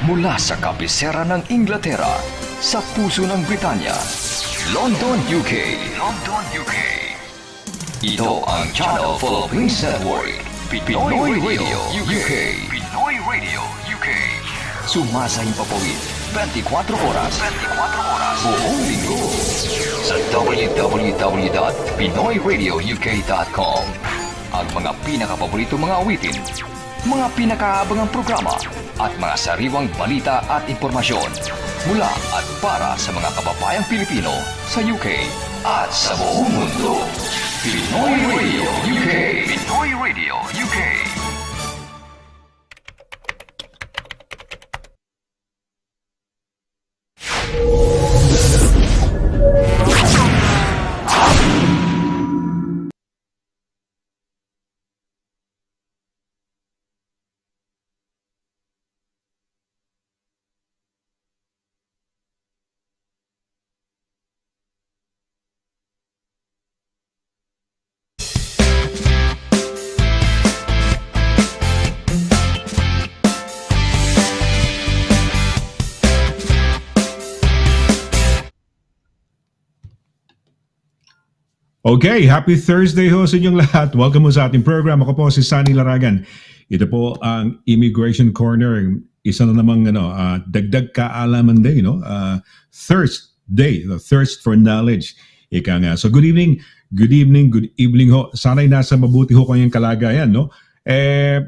Mula sa kabisera ng Inglaterra, sa puso ng Britanya, London, UK. London, UK. Ito ang Channel Philippines Network, Pinoy Radio UK. Pinoy Radio UK. Sumasahing papawid 24 oras. 24 oras. Buong linggo. Sa www.pinoyradiouk.com. Ang mga pinakapaborito mga awitin, mga pinakaabangang programa, at mga sariwang balita at impormasyon mula at para sa mga kababayang Pilipino sa UK at sa buong mundo. Pinoy Radio UK. Pinoy Radio UK. Okay, happy Thursday ho sa inyong lahat. Welcome mo sa ating program. Ako po si SONNY LARAGAN. Ito po ang Immigration Corner. Isa na namang dagdag kaalaman day, no? Thirst Day, the thirst for knowledge. Ika nga. So good evening ho. Sana'y nasa mabuti ho kayong kalagayan, no?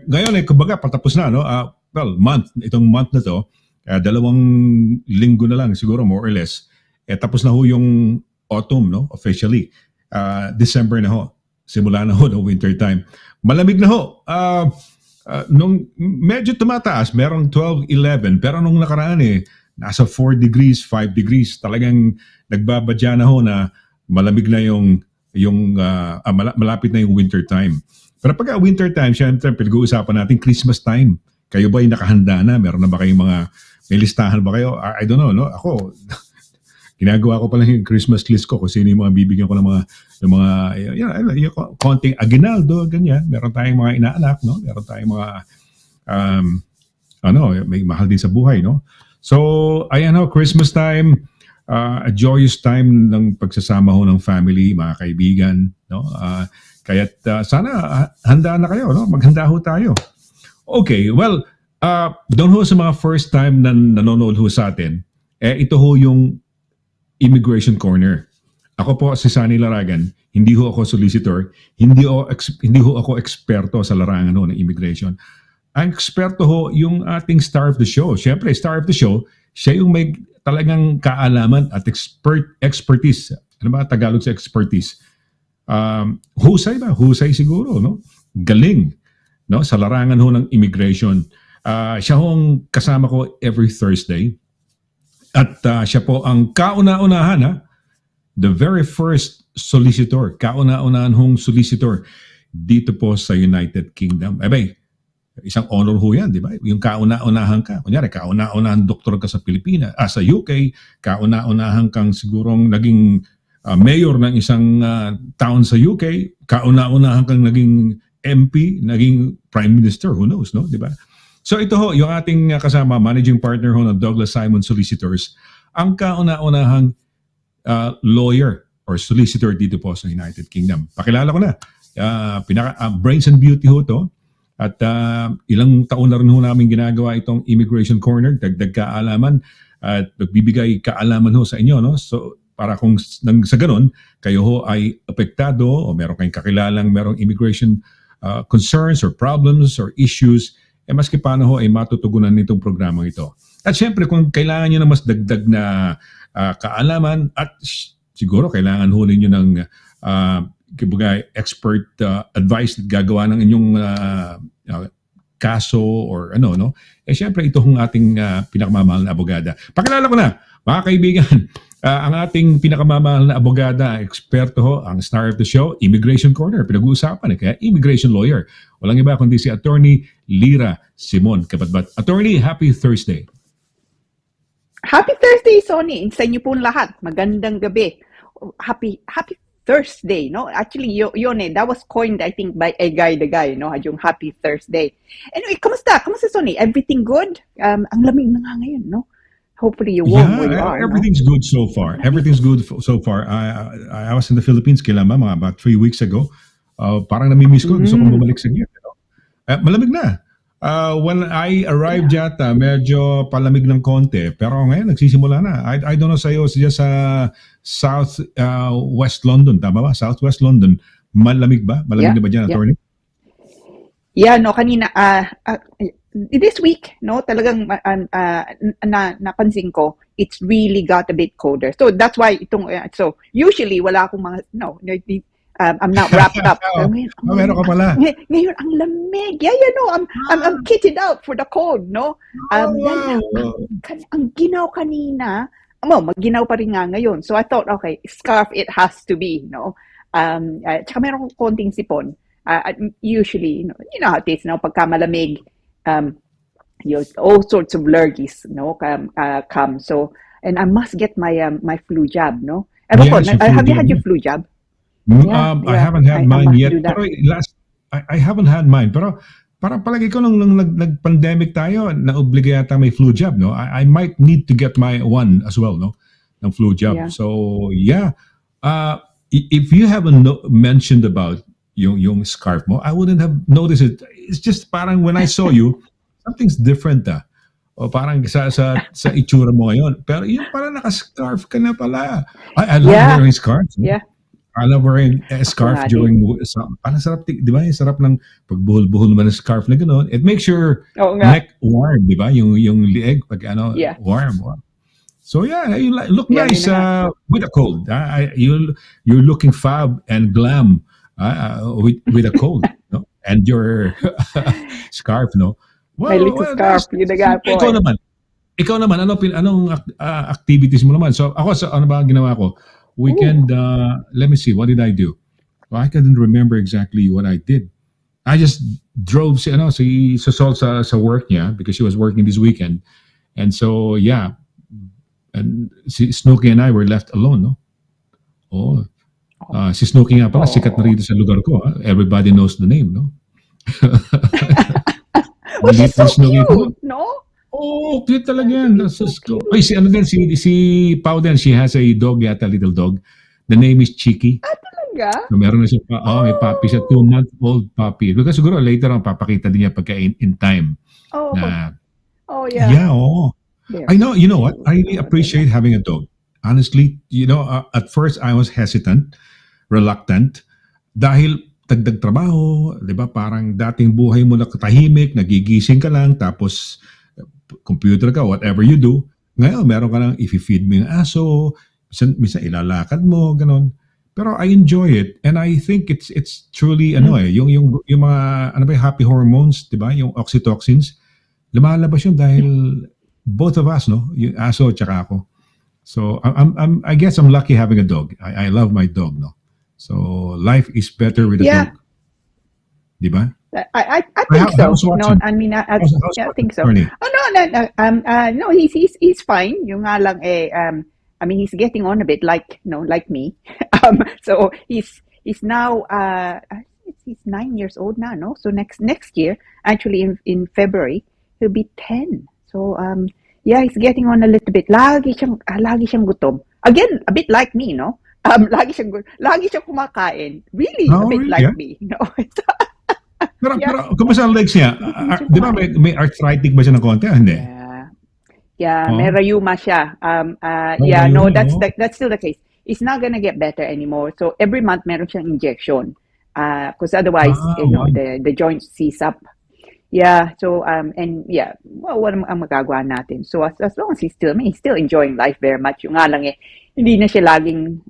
Ngayon, kumbaga, patapos na, no? Itong month na to, 2 linggo na lang siguro, more or less. Tapos na ho yung autumn, no? Officially. December na ho. Simula na ho ng winter time. Malamig na ho. Nung medyo tumataas, merong 12, 11. Pero nung nakaraan nasa 4 degrees, 5 degrees. Talagang nagbabadya na ho na malamig na malapit na yung winter time. Pero pagka winter time, syempre, pinag-uusapan natin Christmas time. Kayo ba ay nakahanda na? Meron na ba kayong may listahan ba kayo? I don't know, no? Ako, ginagawa ko pa lang yung Christmas list ko kung sino yung mga bibigyan ko ng yung konting aguinaldo, ganyan. Meron tayong mga inaanak, no? Meron tayong mga, may mahal din sa buhay, no? So, ayan ho, Christmas time, a joyous time ng pagsasama ho ng family, mga kaibigan, no? Kaya't sana handa na kayo, no? Maghanda ho tayo. Okay, well, doon ho sa mga first time na nanonood ho sa atin, ito ho yung Immigration Corner. Ako po si SONNY LARAGAN, hindi ho ako solicitor, hindi ho ako eksperto sa larangan ho ng immigration. Ang eksperto ho yung ating star of the show. Siyempre, star of the show, siya yung may talagang kaalaman at expertise. Ano ba Tagalog sa expertise? Husay ba? Husay siguro, no? Galing, no? Sa larangan ho ng immigration. Siya ho ang kasama ko every Thursday. At siya po ang kauna-unahan, the very first solicitor, kauna-unahan hong solicitor dito po sa United Kingdom. Isang honor ho yan, di ba? Yung kauna-unahan ka. Kunyari, kauna-unahan doktor ka sa Pilipinas, sa UK, kauna-unahan kang sigurong naging mayor ng isang town sa UK, kauna-unahan kang naging MP, naging prime minister, who knows, no? Di ba? So ito ho, yung ating kasama, managing partner ho ng Douglas Simon Solicitors, ang kauna-unahang lawyer or solicitor dito po sa United Kingdom. Pakilala ko na, Brains and Beauty ho to. At ilang taon na rin ho namin ginagawa itong Immigration Corner, dagdag kaalaman at nagbibigay kaalaman ho sa inyo. No? So para kung sa ganun, kayo ho ay apektado o meron kayong kakilalang merong immigration concerns or problems or issues, maski paano ho ay matutugunan nitong programang ito. At syempre kung kailangan nyo na mas dagdag na kaalaman at siguro kailangan ho ninyo ng expert advice at gagawa ng inyong kaso or syempre ito hong ating pinakamamahal na abogada. Pakilala ko na, mga kaibigan, ang ating pinakamamahal na abogada, eksperto ho, ang star of the show, Immigration Corner. Pinag-uusapan kaya immigration lawyer. Walang iba kundi si Attorney LIRA Simon CABATBAT. Attorney, happy Thursday. Happy Thursday, Sonny. Sa inyo po lahat. Magandang gabi. Happy Thursday, no? Actually, yun eh, that was coined, I think, by a guy, the guy, no? Yung Happy Thursday. Anyway, kamusta? Kamusta, Sonny? Everything good? Ang lamig na nga ngayon, no? Hopefully you're warm where you are, no? Everything's good so far. Everything's good so far. I was in the Philippines kailan ba? About 3 weeks ago. Parang namimiss ko. Gusto kong bumalik sa inyo. Malamig na. When I arrived yata, medyo palamig ng konti. Pero ngayon, nagsisimula na. I don't know sa'yo, just sa South West London, tama ba? Southwest London. Malamig ba? Malamig na ba dyan, attorney? Yeah, no, kanina, this week, no, talagang napansin ko, it's really got a bit colder. So that's why so usually wala akong mga I'm not wrapped up. Meron ka pala. Ngayon ang lamig. Yeah, no, I'm kitted out for the cold, no. Wow. Ang ginaw kanina, magginaw pa rin nga ngayon. So I thought, okay, scarf it has to be, no. Tsaka meron kong konting sipon. Usually, you know how it is, no, pagka malamig, all sorts of lurgies, no, come. So, and I must get my my flu jab, no. Have you had your flu jab? I haven't had mine yet. Pero I haven't had mine. Pero parang palagi ko nung nag-pandemic tayo, na-obliga yata may flu jab, no? I might need to get my one as well, no? Ng flu jab. Yeah. So, yeah. If you haven't mentioned about yung scarf mo, I wouldn't have noticed it. It's just parang when I saw you, something's different, O parang sa itsura mo ngayon. Pero yun parang naka-scarf ka na pala. I love wearing scarves. Yeah. I love wearing a scarf during, parang sarap, di ba? Sarap ng pagbuhol-buhol naman ng scarf na gano'n. It makes your neck warm, di ba? Yung lieg, pag warm. So yeah, you look nice with a cold. You're looking fab and glam with a cold, no? And your scarf, no? Well, my little scarf, yun na po. Ikaw naman, anong activities mo naman? So ako, ano ba ginawa ko? Weekend, let me see, what did I do? Well, I couldn't remember exactly what I did. I just drove si Sol sa work niya because she was working this weekend. And so, yeah. And si Snooki and I were left alone, no? Si Snooki nga pala, sikat na rito sa lugar ko. Everybody knows the name, no? Well, she's so cute, no? Oh, cute talaga yan. Ay, si Pau din, she has a dog yata, little dog. The name is Chiki. Talaga? So, meron na siya, may puppy siya, 2-month-old puppy. Because siguro later on, papakita din niya pagka in time. Yeah. Yeah, I know, you know what? I really appreciate having a dog. Honestly, at first I was hesitant, reluctant, dahil dagdag trabaho, di ba? Parang dating buhay mo na katahimik, nagigising ka lang, tapos computer ka, whatever you do. Ngayon, meron ka lang, if-feed mo yung aso, minsan ilalakad mo, ganon. Pero I enjoy it, and I think it's truly, yung mga, happy hormones, di ba? Yung oxytocins, lumalabas yun dahil both of us, no? Yung aso, tsaka ako. So, I guess I'm lucky having a dog. I love my dog, no? So, life is better with a dog. Di ba? I think so. No, I mean, I think so. No, he's fine. Yung nga lang I mean, he's getting on a bit like me. So he's now he's 9 years old now, no? So next year, actually in February, he'll be 10. So he's getting on a little bit. Lagi siyang gutom. Again, a bit like me, no? Lagi siyang kumakain. Really, a bit like me, no? Pero kumusta ang legs niya? Di ba may arthritic ba siya ng konti? Hindi. May rayuma siya. That's still the case. It's not gonna get better anymore. So every month meron siyang injection. Because otherwise, the joints seize up. Yeah. So what ang magagawa natin? So as long as he's still enjoying life very much. Yung nga lang hindi na siya laging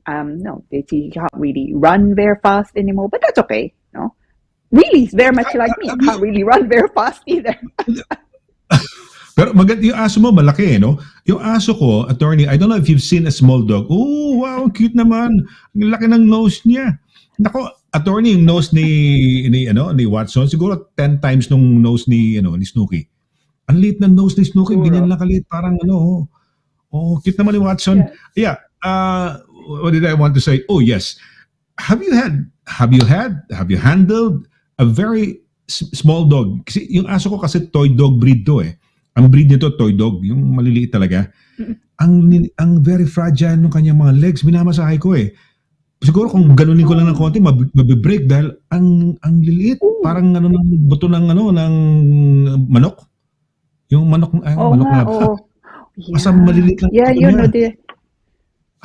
he can't really run very fast anymore. But that's okay, no? Really, he's very much like me. I can't really run very fast either. Pero maganda yung aso mo, malaki, no? Yung aso ko, attorney, I don't know if you've seen a small dog. Oh, wow, cute naman. Ang laki ng nose niya. Nako, attorney, yung nose ni Watson, siguro 10 times nung nose ni Snooki. Ang liit ng nose ni Snooki, ganyan lang kaliit, parang cute naman ni Watson. Yeah. What did I want to say? Oh, yes. have you handled a very small dog? Kasi yung aso ko kasi toy dog breed to eh. Ang breed nito toy dog, yung maliliit talaga. Ang very fragile ng kanyang mga legs, minamasahe ko eh. Siguro kung ganunin ko lang ng konti, mabibreak dahil ang liliit, parang ano ng buto ng ng manok. Yung manok manok na. Basta maliliit lang. Yeah, you know the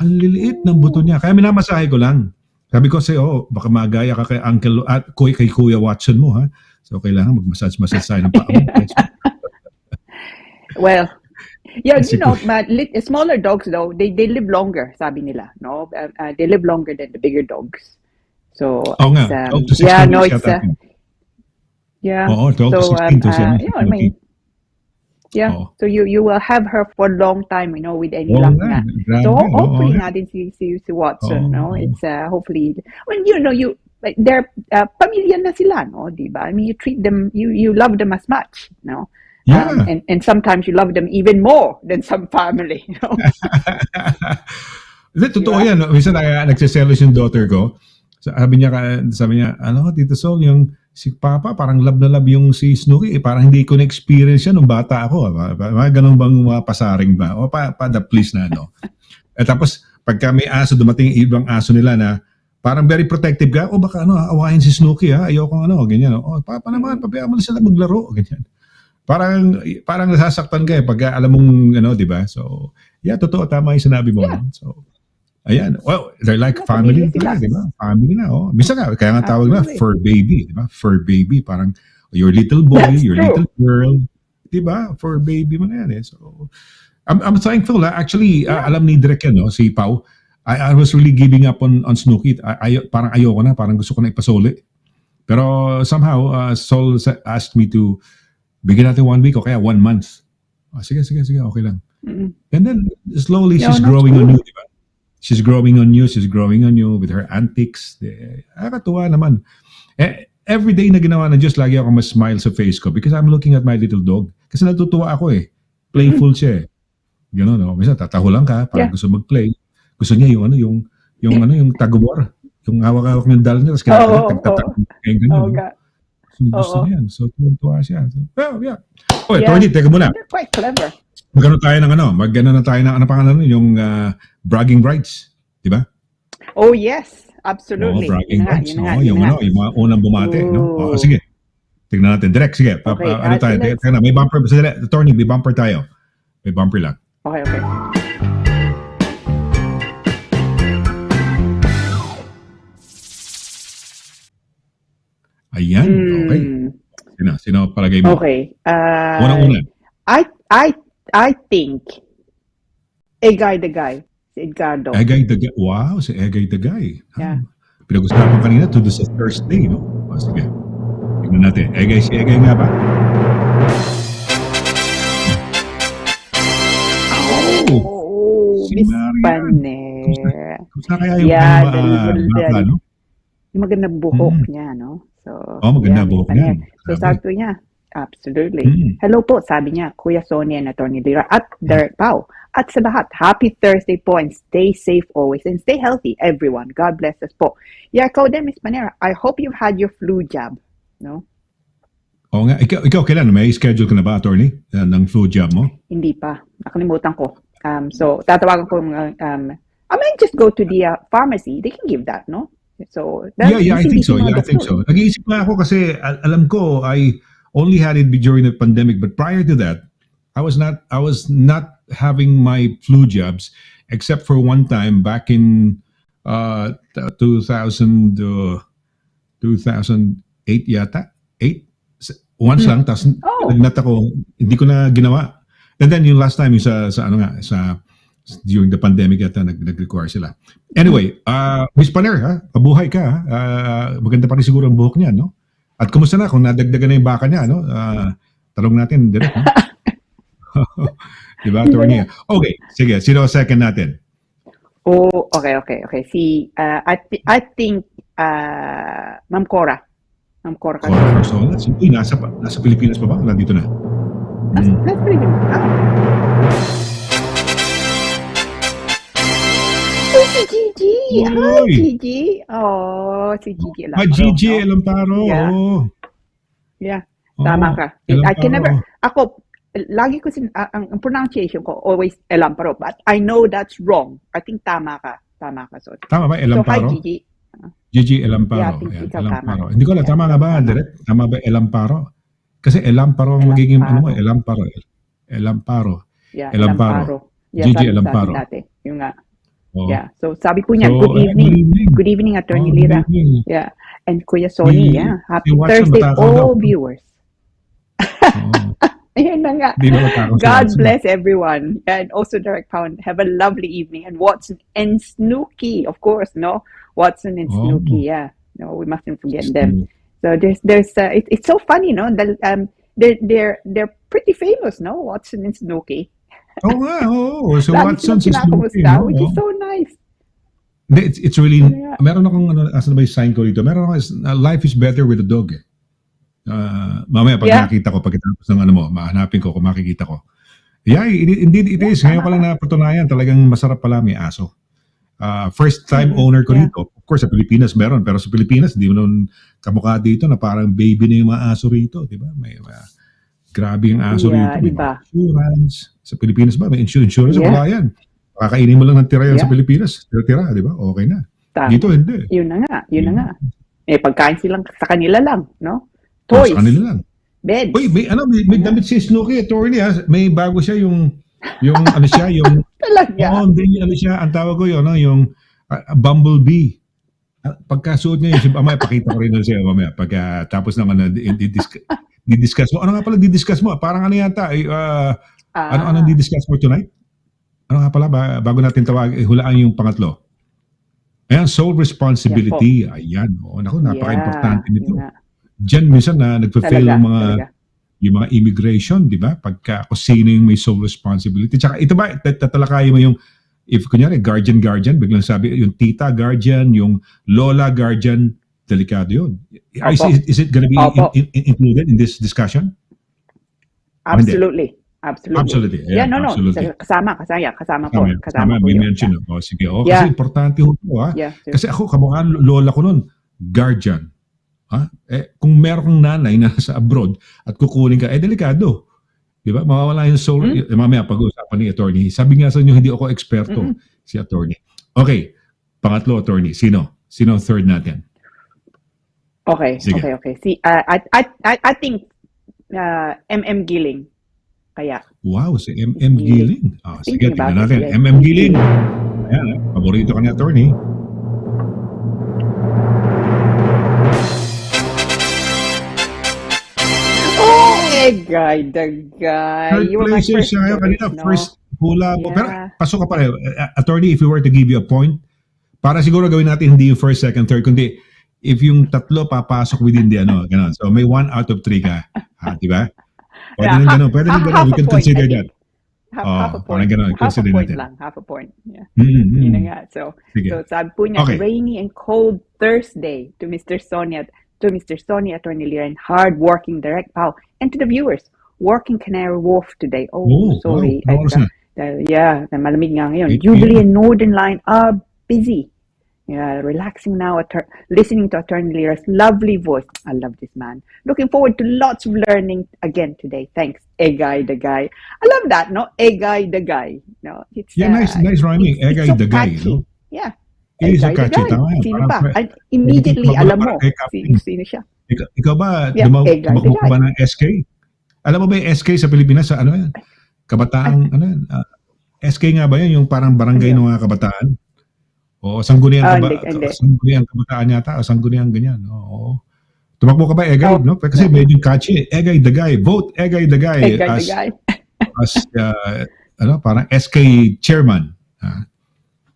ang liliit ng buto niya. Kaya minamasahe ko lang. Sabi ko kasi, baka magaya ka kay Uncle at kay Kuya Watson mo, ha? So, kailangan mag-massage tayo ng paa mo. Well, yeah, you know, but smaller dogs though, they live longer, sabi nila, no? They live longer than the bigger dogs. So, nga. yeah, no, it's yeah. 12 to 16 to 17. You know, I mean, yeah. So you will have her for a long time, you know, with any luck na. So hopefully natin si Watson, no? It's hopefully when you know they're pamilya na sila, no, diba? I mean, you treat them, you love them as much, no? Yeah. And sometimes you love them even more than some family, you know. Totoo yan. Minsan nagsiselos yung daughter ko. Sabi niya, Tito Sol, yung si Papa, parang love na love yung si Snooki. Parang hindi ko na-experience yan nung bata ako. Ganun bang pasaring ba? O please na, no? At tapos, pagka may aso, dumating ibang aso nila na parang very protective ka, baka awayin si Snooki, ha? Ayoko ganyan. Papa naman, pabayaan mo na sila maglaro, ganyan. Parang nasasaktan ka pag alam mong di ba? So, yeah, totoo, tama yung sinabi mo. No? So, ayan. Well, they're like family, di ba? Family na, Minsan kaya nga tawag na fur baby, di ba? Fur baby, parang your little boy, little girl, di ba? Fur baby mo na yan, eh. So, I'm thankful, actually, alam ni Direk yan, si Pau, I was really giving up on Snooki. Parang ayoko na, parang gusto ko na ipasoli. Pero somehow, Sol asked me to bigyan natin 1 week o kaya 1 month. Sige, okay lang. And then, slowly, she's growing on you, di ba? She's growing on you with her antics. Nakakatuwa naman. Every day na ginawa ng Diyos, lagi ako mas-smile sa face ko because I'm looking at my little dog. Kasi natutuwa ako eh. Playful siya eh. Gano'n, no? Minsan, tatahulan ka, parang gusto mag-play. Gusto niya yung tagubor. Yung hawak-hawak ng dal niya, tapos tagtatag. So, gusto niya yan. So, tuwa siya. So, well, yeah. Tony, teka muna. They're quite clever. Magano tayo ng na tayo ng pangalan yung bragging rights, di ba? Oh, yes. Absolutely. Bragging rights. Yung mga unang bumate, no? Sige. Tingnan natin. Direct, sige. Ano tayo? Teka na, may bumper. Tony, may bumper tayo. May bumper lang. Okay. Ayan, okay. Sino palagay mo? Okay. Unang-una. I think Egay the Guy, si Edgardo. Egay the Guy. Wow, si Egay the Guy. Yeah. Pinag-usapan kanina to sa Thursday, no? Sige. Tignan natin. Si Egay nga ba? Miss Paner. Kumusta kaya yung baka, no? Yung magandang buhok niya, no? So, maganda buhok niya. So, sabi niya, absolutely. Hello po, sabi niya, Kuya Sonny and Attorney Lira at Derek Pau. At sa lahat, happy Thursday po and stay safe always and stay healthy, everyone. God bless us po. Yeah, ikaw din, Miss Panera, I hope you've had your flu jab, no? Oo nga. Ikaw kailan? May schedule ka na ba, Attorney, ng flu jab mo? Hindi pa. Nakalimutan ko. So, tatawagan ko, I might just go to the pharmacy. They can give that, no? So I think so. Nag-iisip nga ako kasi alam ko I only had it during the pandemic, but prior to that, I was not having my flu jabs except for one time back in 2008 yata. 8 once lang, tapos nagnat ako, hindi ko na ginawa. And then yung last time yung sa during the pandemic yata nag-require sila. Anyway, Miss Paner, mabuhay ka. Maganda pa rin siguro ang buhok niya, no? At kumusta na kung nadagdagan na yung baka niya, no? Tanong natin direct, no? Diba, Attorney? Okay, sige. Sino second natin? Oh, okay. Si, I think, Ma'am Cora. Ma'am Cora. So, nasa Pilipinas pa ba? Nandito na? Nasa Pilipinas. si Gigi! Hi, Uy! Gigi! Oh, si Gigi Elamparo. Gigi no? Elamparo. Yeah. Oh. Yeah, Oh, tama ka. I can never, Elamparo. ako, lagi ko ang pronunciation ko always Elamparo, but I know that's wrong. I think tama ka. Tama ka, Son. Tama ba? So, hi, Elamparo? Gigi. Gigi Elamparo. Yeah, I think Ayan, ikaw Elamparo. tama. Hindi ko alam, tama nga ba, tama. Direk? Tama ba Elamparo? Kasi Elamparo ang magiging ano mo, Elamparo. Elamparo. Yeah, Elamparo. Yeah, Gigi sabi Elamparo. dati. Yung nga. Oo. Yeah. So, sabi po niya, So, good evening. good evening. Good evening, Attorney Good Lira. evening. Yeah. And Kuya Sonny, yeah. Happy si Watson Thursday, matakaw all daw. viewers. Oo. Ayan na nga. Di ba matakaw si God Watson? bless everyone. And also Direct Pound. Have a lovely evening. And Watson and Snooki, of course, no? Watson and Snooki, yeah. No, we mustn't forget them. So it's so funny, no? They're pretty famous, no? Watson and Snooki. Oo nga, oo. So Lagi Watson si silang Snoopy, kinakamusta, no? which is so nice. It's really, Yeah. meron akong, asan ba yung sign ko dito? Meron akong, life is better with a dog. Mamaya pag Yeah. nakita ko, pagkatapos ng ano mo, mahanapin ko kung makikita ko. Yeah, indeed it is. Ngayon ko lang napatunayan, talagang masarap pala may aso. First time owner ko Yeah. dito. Of course, sa Pilipinas meron. Pero sa Pilipinas, hindi mo nun kamukha dito na parang baby na yung mga aso rito. Di ba? May grabe yung aso Yeah, rito. May iba. insurance. Sa Pilipinas ba? May insurance. Yeah. Wala yan. Kakainin mo lang ng tira yan sa Yeah. Pilipinas. Tira, di ba? Okay na. Tama. Dito, hindi. Yun na nga. Pagkain silang sa kanila lang, no? Oh, Toys, sa kanila lang. beds. Uy, may damit si Snooki, attorney ha. May bago siya yung ano siya, yung Talaga. hindi ano siya, ang tawag ko yun, yung bumblebee. Pagkasuot niya yun, mamaya pakita ko rin na siya, mamaya. Tapos naman, didiscuss mo. Ano nga pala didiscuss mo? Parang ano yata, ano didiscuss mo tonight? Ano nga pala, bago natin hulaan yung pangatlo. Ayan, sole responsibility. Ayan, naku, napaka-importante nito. Diyan minsan na nagpe-fail yung mga immigration, di ba? Pagka kung sino yung may sole responsibility. Tsaka ito ba, tatalakayin mo yung, if kunyari, guardian, biglang sabi, yung tita guardian, yung lola guardian, delikado yun. Is it gonna be included in this discussion? Absolutely. Absolutely. Yeah, no. absolutely. Kasama po. Kasama po may yun. mention. Sige. Yeah. Kasi importante ho ito. Yeah, kasi ako, kamukha lola ko nun, guardian. Kung meron kang nanay na nasa abroad at kukunin ka, delikado. Di ba? Mawawala yung soul. Mamaya pag-uusapan ni attorney. Sabi nga sa inyo, hindi ako eksperto, si attorney. Okay. Pangatlo, attorney. Sino ang third natin? Okay. Sige. Okay. See, I think MM Giling. Kaya. Wow, si MM Giling. Sige, Thinking tingnan about natin. it, MM Giling. Ayan, paborito ka ni attorney. Guy. Third You were my placer first siya. choice, Kanina, no? first hula po. Yeah. Pero pasok ka pa rin. Attorney, if you were to give you a point, para siguro gawin natin hindi yung first, second, third, kundi if yung tatlo papasok within the ganon. So may 1 out of 3 ka. Di ba? Pwede nang ganon. We can consider that. Half a point. Parang ganon. Consider natin. Half a point. Yeah. Mm-hmm. Yun na nga. So sabi po niya, Okay. rainy and cold Thursday to Mr. Sonny, Attorney Lira, and hard-working Direct Pow, and to the viewers, working Canary Wharf today. Sorry. Wow. Malamig nga ngayon. 8 Jubilee and Northern Line are busy. Yeah, relaxing now, listening to Attorney Lira's lovely voice. I love this man. Looking forward to lots of learning again today. Thanks, Egay the Guy. I love that, no? Egay the Guy. No, it's nice rhyming. Egay so the Guy. catchy. No? Yeah. It is a Egay the catchy. Guy. Tama yan. Sino Parang ba? Immediately, alam mo Captain. sino siya. Ikaw ba, Yeah, Egay the tumakbo ka Guy. ba ng SK? Alam mo ba yung SK sa Pilipinas? Sa ano yan? Kabataan, SK nga ba yan? Yung parang barangay ng mga kabataan? O sangguniang kabataan yata, o sangguniang ganyan. Oo. Tumakbo ka ba, Egay? No? Kasi medyo catchy. Egay the Guy. Vote Egay the Guy. Egay the Guy. as parang SK chairman.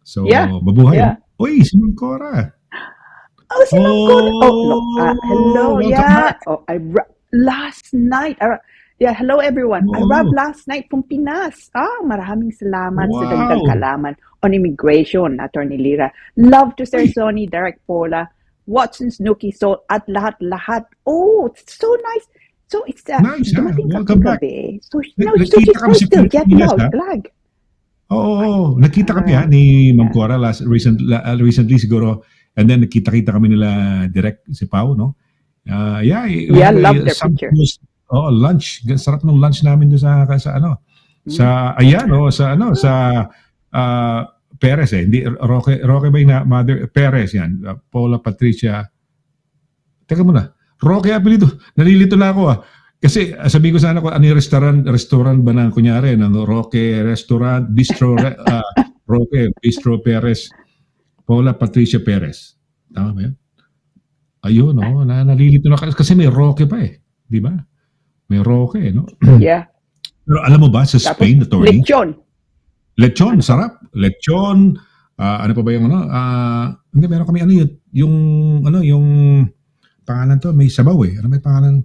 So, mabuhay. Yeah. Uy, si Ma'am Cora. Si Ma'am Cora. Hello. Back. Last night. Hello everyone. I arrived last night from Pinas. Maraming salamat sa dagdag kalaman on immigration, Attorney Lira. Love to Sir Sonny, Direct Paula, Watson, Snooki, so at lahat. Oh, it's so nice. So it's nice. dumating Welcome back. So she's still jet lag. Oo, nakita kami ni Ma'am Cora recently siguro, and then nakita-kita kami nila direct si Pao, no? Love their picture. Lunch. Sarap ng lunch namin doon sa Perez hindi Roque ba yung mother Perez yan, Paula Patricia. Teka muna. Roque apelido. Nalilito na ako Kasi sabi ko sana ko ano yung restaurant ba ng kunyari ng Roque Restaurant, Bistro Roque Bistro Perez, Paula Patricia Perez. Tama ba yun? Ayun, nalilito na kasi may Roque pa di ba? May Roque, no? Yeah. Pero alam mo ba sa Spain, attorney? Lechon, sarap. Lechon, ano pa ba yung hindi, meron kami yung pangalan to, may sabaw Ano may pangalan?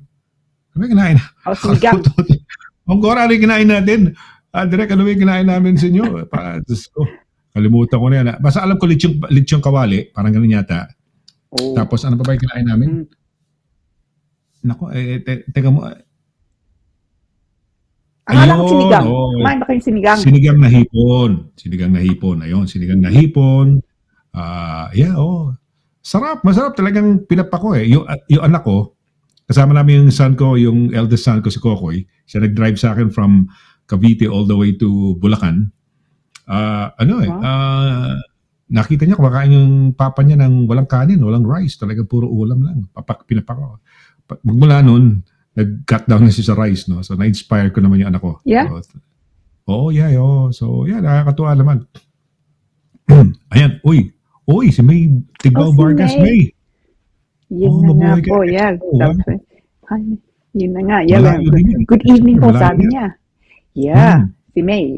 Ano may kinain? Sinigang. Ang Cora, ano yung kinain natin? Direk, ano yung kinain namin sa inyo? Kalimutan ko na yan. Basta alam ko lechong kawali, parang ganun yata. Tapos ano pa ba yung kinain namin? Nako, teka mo. Akala ko sinigang. Kumain ba kayong sinigang? Sinigang na hipon. Ayun, sinigang na hipon. Sarap, masarap talagang pinapa ko Yung anak ko, kasama namin yung son ko, yung eldest son ko si Kokoy. Siya nag-drive sa akin from Cavite all the way to Bulacan. Nakita niya kumakain yung papa niya ng walang kanin, walang rice, talaga puro ulam lang. Pinapa ko. Magmula nun, nag-cut down na siya sa rice, no? So, na-inspire ko naman yung anak ko. Yeah? So, nakakatuwa naman. Ayan, si May Tigbao Vargas, May. Yun na nga po, Yun na nga, Good evening po, sabi niya. Si May,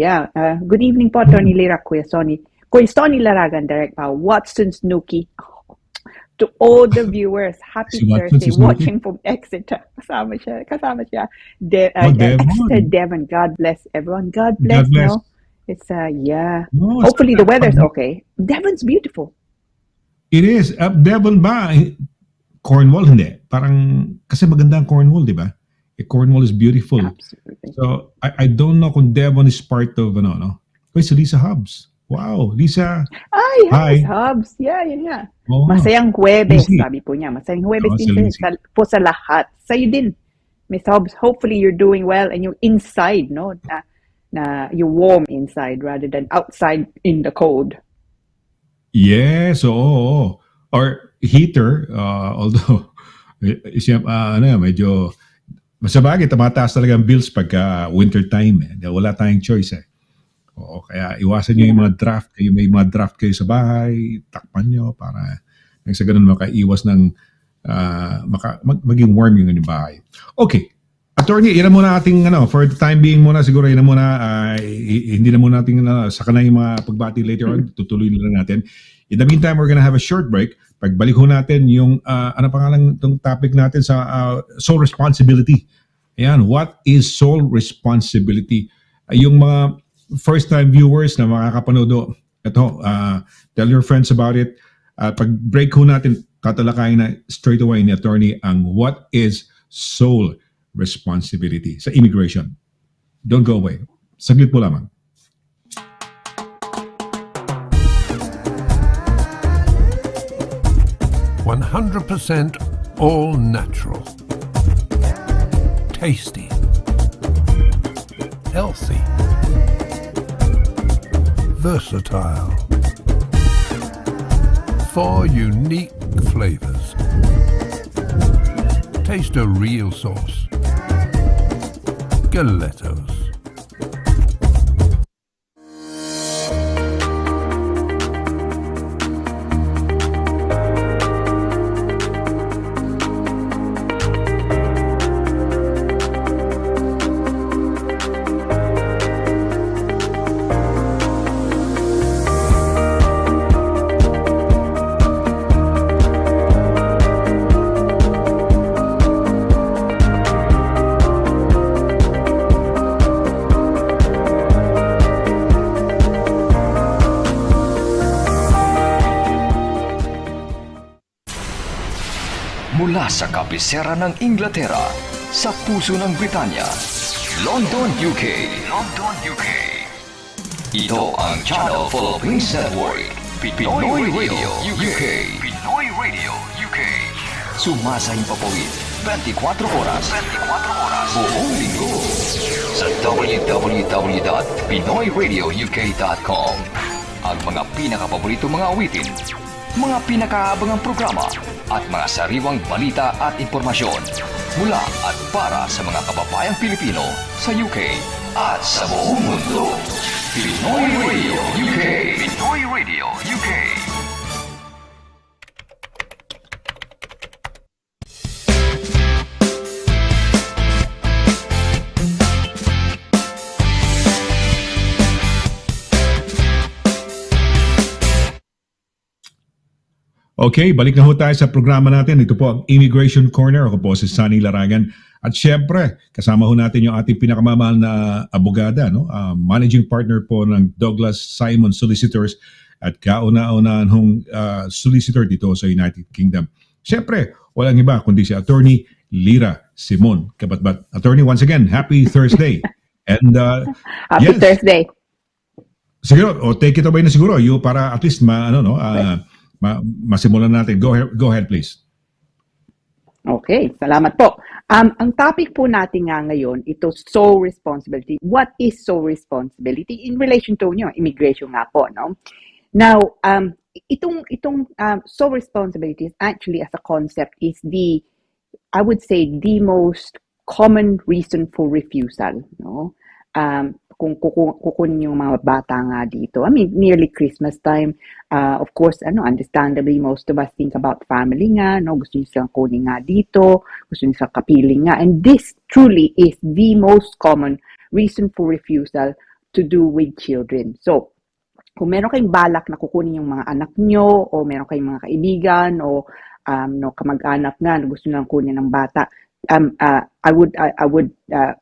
good evening po, Attorney Lira, Kuya Sonny. Kuya Sonny Laragan, Direct Watson's Nuki. To all the viewers, happy Thursday, watching from Exeter. Kasama siya. Exeter, Devon. God bless everyone. God bless. No? It's hopefully the weather's okay. Devon's beautiful. It is. Devon ba? Cornwall, hindi. Parang, kasi maganda ang Cornwall, di ba? Cornwall is beautiful. Absolutely. So, I don't know kung Devon is part of, si Lisa Hobbs. Wow, Lisa. Hi. Hobbs. Yeah. Masayang Huwebes, sabi po niya. Masayang Huwebes din po sa lahat. Sa'yo din, Miss Hobbs. Hopefully you're doing well and you're inside, no? Na you're warm inside rather than outside in the cold. Yes, or heater, although medyo masabagay, tumataas talaga ang bills pagka winter time. Wala tayong choice kaya iwasan nyo yung mga draft. May mga draft kayo sa bahay, takpan nyo para sa ganun makaiwas ng maging warm yung bahay. Okay. Attorney, yan muna ating for the time being muna siguro yan muna hindi na muna natin saka na yung mga pagbati later on, tutuloy na lang natin. In the meantime, we're gonna have a short break. Pagbalik ho natin yung ano pangalan itong topic natin sa sole responsibility. Ayan, what is sole responsibility? Yung mga first-time viewers na makakapanood tell your friends about it. Pag break ho natin, tatalakayin na straight away ni attorney ang what is sole responsibility sa immigration. Don't go away. Saglit po lamang. %100% all natural. Tasty. Healthy. Versatile. 4 unique flavors. Taste a real sauce. Galettos. Mula sa kabisera ng Inglaterra, sa puso ng Britanya, London, UK. Ito ang Channel Philippines Network, Pinoy Radio UK. Pinoy Radio UK. Sumasayang papawid 24 oras. Buong linggo sa www.pinoyradiouk.com. Ang mga pinakapaborito mga awitin, mga pinakaabangang programa, at mga sariwang balita at impormasyon mula at para sa mga kababayang Pilipino sa UK at sa buong mundo. Pinoy Radio UK. Pinoy Radio UK. Okay, balik na ho tayo sa programa natin. Ito po ang Immigration Corner. Ako po si SONNY LARAGAN. At syempre, kasama ho natin yung ating pinakamamahal na abogada, no? Managing partner po ng Douglas Simon Solicitors at kauna-unahan hong solicitor dito sa United Kingdom. Syempre, walang iba kundi si Attorney LIRA Simon CABATBAT. Attorney, once again, happy Thursday. And happy Thursday. Siguro, take it away na siguro, para at least masimulan natin. Go ahead, please. Okay, salamat po. Ang topic po natin nga ngayon, ito sole responsibility. What is sole responsibility in relation to immigration nga po, no? Now, itong sole responsibility actually as a concept is I would say the most common reason for refusal, no? Kung kukunin yung mga bata nga dito. I mean, nearly Christmas time. Of course, understandably, most of us think about family nga, no? Gusto nyo silang kunin nga dito, gusto nyo silang kapiling nga. And this truly is the most common reason for refusal to do with children. So, kung meron kayong balak na kukunin yung mga anak nyo, o meron kayong mga kaibigan, o kamag-anak nga na gusto nyo lang kunin ng bata, I would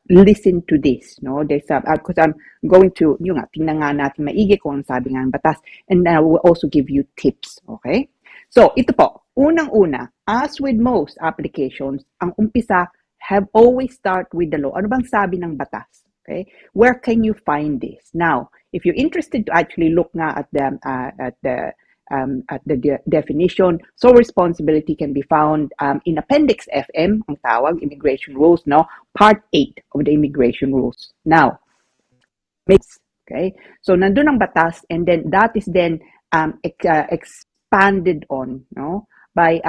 listen to this, no? There's because I'm going to tingnan nga natin maigi kung ang sabi nga ng batas, and I will also give you tips, okay? So ito po, unang-una, as with most applications, ang umpisa have always start with the law. Ano bang sabi ng batas? Okay? Where can you find this? Now, if you're interested to actually look nga at the definition, sole responsibility can be found in Appendix FM, ang tawag, Immigration Rules, no? Part 8 of the Immigration Rules. Now, okay? So, nandun ang batas, and then that is then expanded on, no? By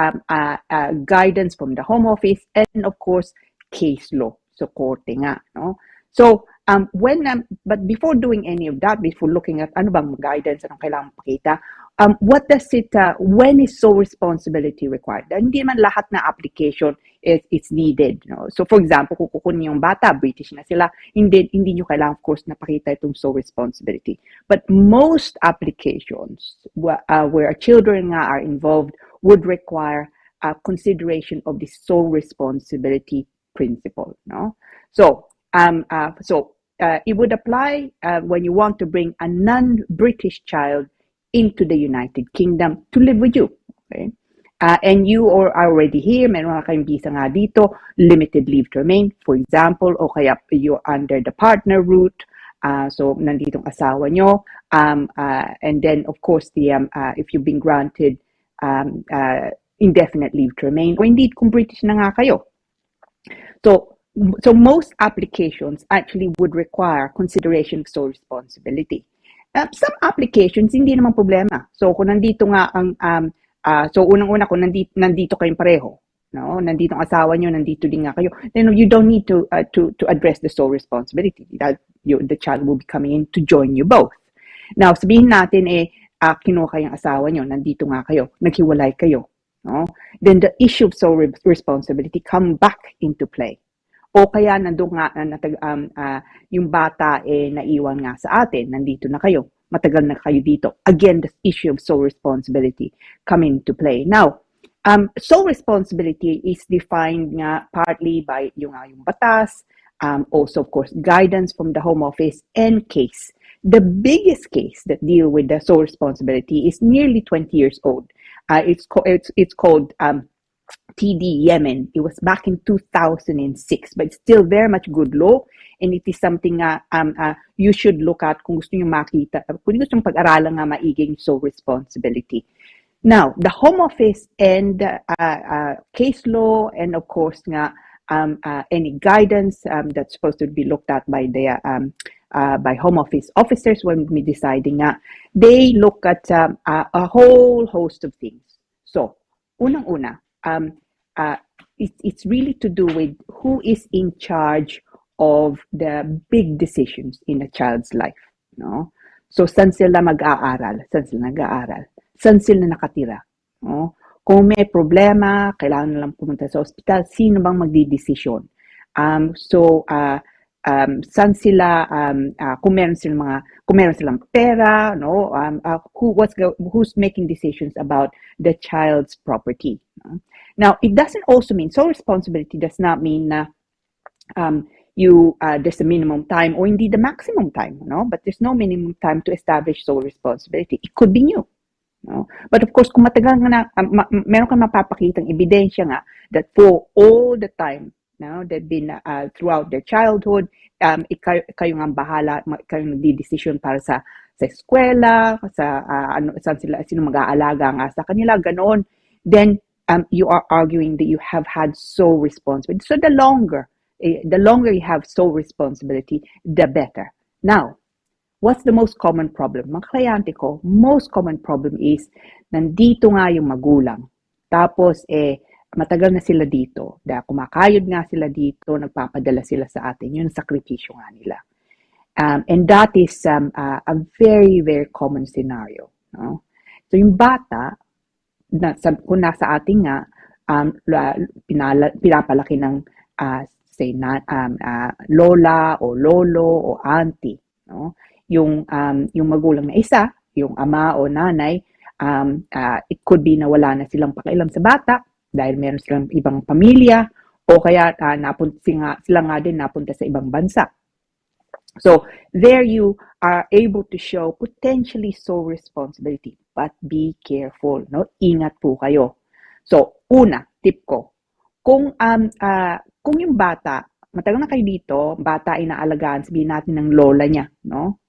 guidance from the Home Office and, of course, case law. So, korte nga, no? So, but before doing any of that, before looking at ano bang guidance, anong kailangan pakita, what does it, when is sole responsibility required? Hindi man lahat na application is needed. No? So for example, kung kukunin yung bata, British na sila, hindi nyo kailangan, of course, napakita itong sole responsibility. But most applications where children nga are involved would require consideration of the sole responsibility principle. No? So, it would apply when you want to bring a non-British child into the United Kingdom to live with you. Okay? And you are already here, meron kayong visa nga dito, limited leave to remain, for example, o kaya you're under the partner route, so nanditong asawa nyo, and then of course, if you've been granted indefinite leave to remain, or indeed kung British na nga kayo. So most applications actually would require consideration of sole responsibility. Some applications, hindi naman problema. So, kung nandito nga so unang-una, kung nandito kayong pareho, no? Nandito ang asawa nyo, nandito din nga kayo, then you don't need to address the sole responsibility. The child will be coming in to join you both. Now, sabihin natin, kinuha kayong asawa nyo, nandito nga kayo, naghiwalay kayo, no? Then the issue of sole responsibility come back into play. O kaya nandun nga yung bata naiwan nga sa atin, nandito na kayo, matagal na kayo dito. Again, the issue of sole responsibility come into play. Now, sole responsibility is defined nga partly by yung batas, also of course guidance from the Home Office and case. The biggest case that deal with the sole responsibility is nearly 20 years old. It's called TD Yemen. It was back in 2006, but it's still very much good law, and it is something you should look at kung gusto nyo makita, kung gusto nyo pag-aralan nga maiging sole responsibility. Now, the Home Office and case law, and of course nga any guidance that's supposed to be looked at by the by Home Office officers when we deciding they look at a whole host of things. So, unang-una, it's really to do with who is in charge of the big decisions in a child's life, no? So, saan sila mag-aaral? Saan sila nag-aaral? Saan sila nakatira? No? Kung may problema, kailangan na lang pumunta sa ospital, sino bang magdidesisyon? Saan sila, kung meron silang pera, no? Who's making decisions about the child's property? No? Now, it doesn't also mean, sole responsibility does not mean there's a minimum time or indeed the maximum time, no? But there's no minimum time to establish sole responsibility. It could be new. No? But of course, kung matagal nga meron kang mapapakitang ebidensya nga that for all the time, no, they've been throughout their childhood, kayo nga bahala, kayo nagdi-decision para sa eskwela, sino mag-aalaga nga sa kanila, ganoon, then you are arguing that you have had sole responsibility. So the longer you have sole responsibility, the better. Now, what's the most common problem? Mga kliyente ko, most common problem is, nandito nga yung magulang. Tapos, matagal na sila dito. Dahil kumakayod nga sila dito, nagpapadala sila sa atin. Yun ang sakripisyo nga nila. And that is a very, very common scenario. No? So, yung bata, kung nasa atin nga, pinapalaki ng, lola o lolo o auntie. No? Yung magulang na isa, yung ama o nanay, it could be na wala na silang pakialam sa bata dahil meron silang ibang pamilya o kaya sila nga din napunta sa ibang bansa. So, there you are able to show potentially sole responsibility, but be careful, no? Ingat po kayo. So, una, tip ko, kung yung bata, matagal na kayo dito, bata ay naalagaan, sabihin natin ng lola niya, no?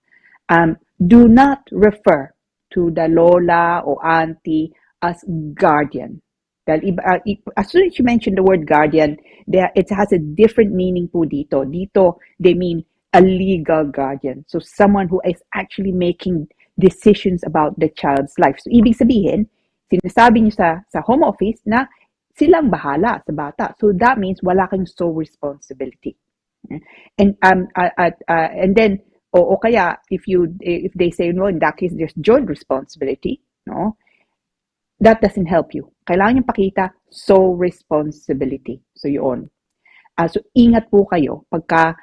Do not refer to the lola or auntie as guardian. As soon as you mention the word guardian, it has a different meaning po dito. Dito, they mean a legal guardian. So someone who is actually making decisions about the child's life. So ibig sabihin, sinasabi niyo sa home office na silang bahala sa bata. So that means wala kang sole responsibility. And then o kaya if they say no, in that case there's joint responsibility, no, that doesn't help you. Kailangan yung pakita sole responsibility. So yun. So ingat po kayo pagka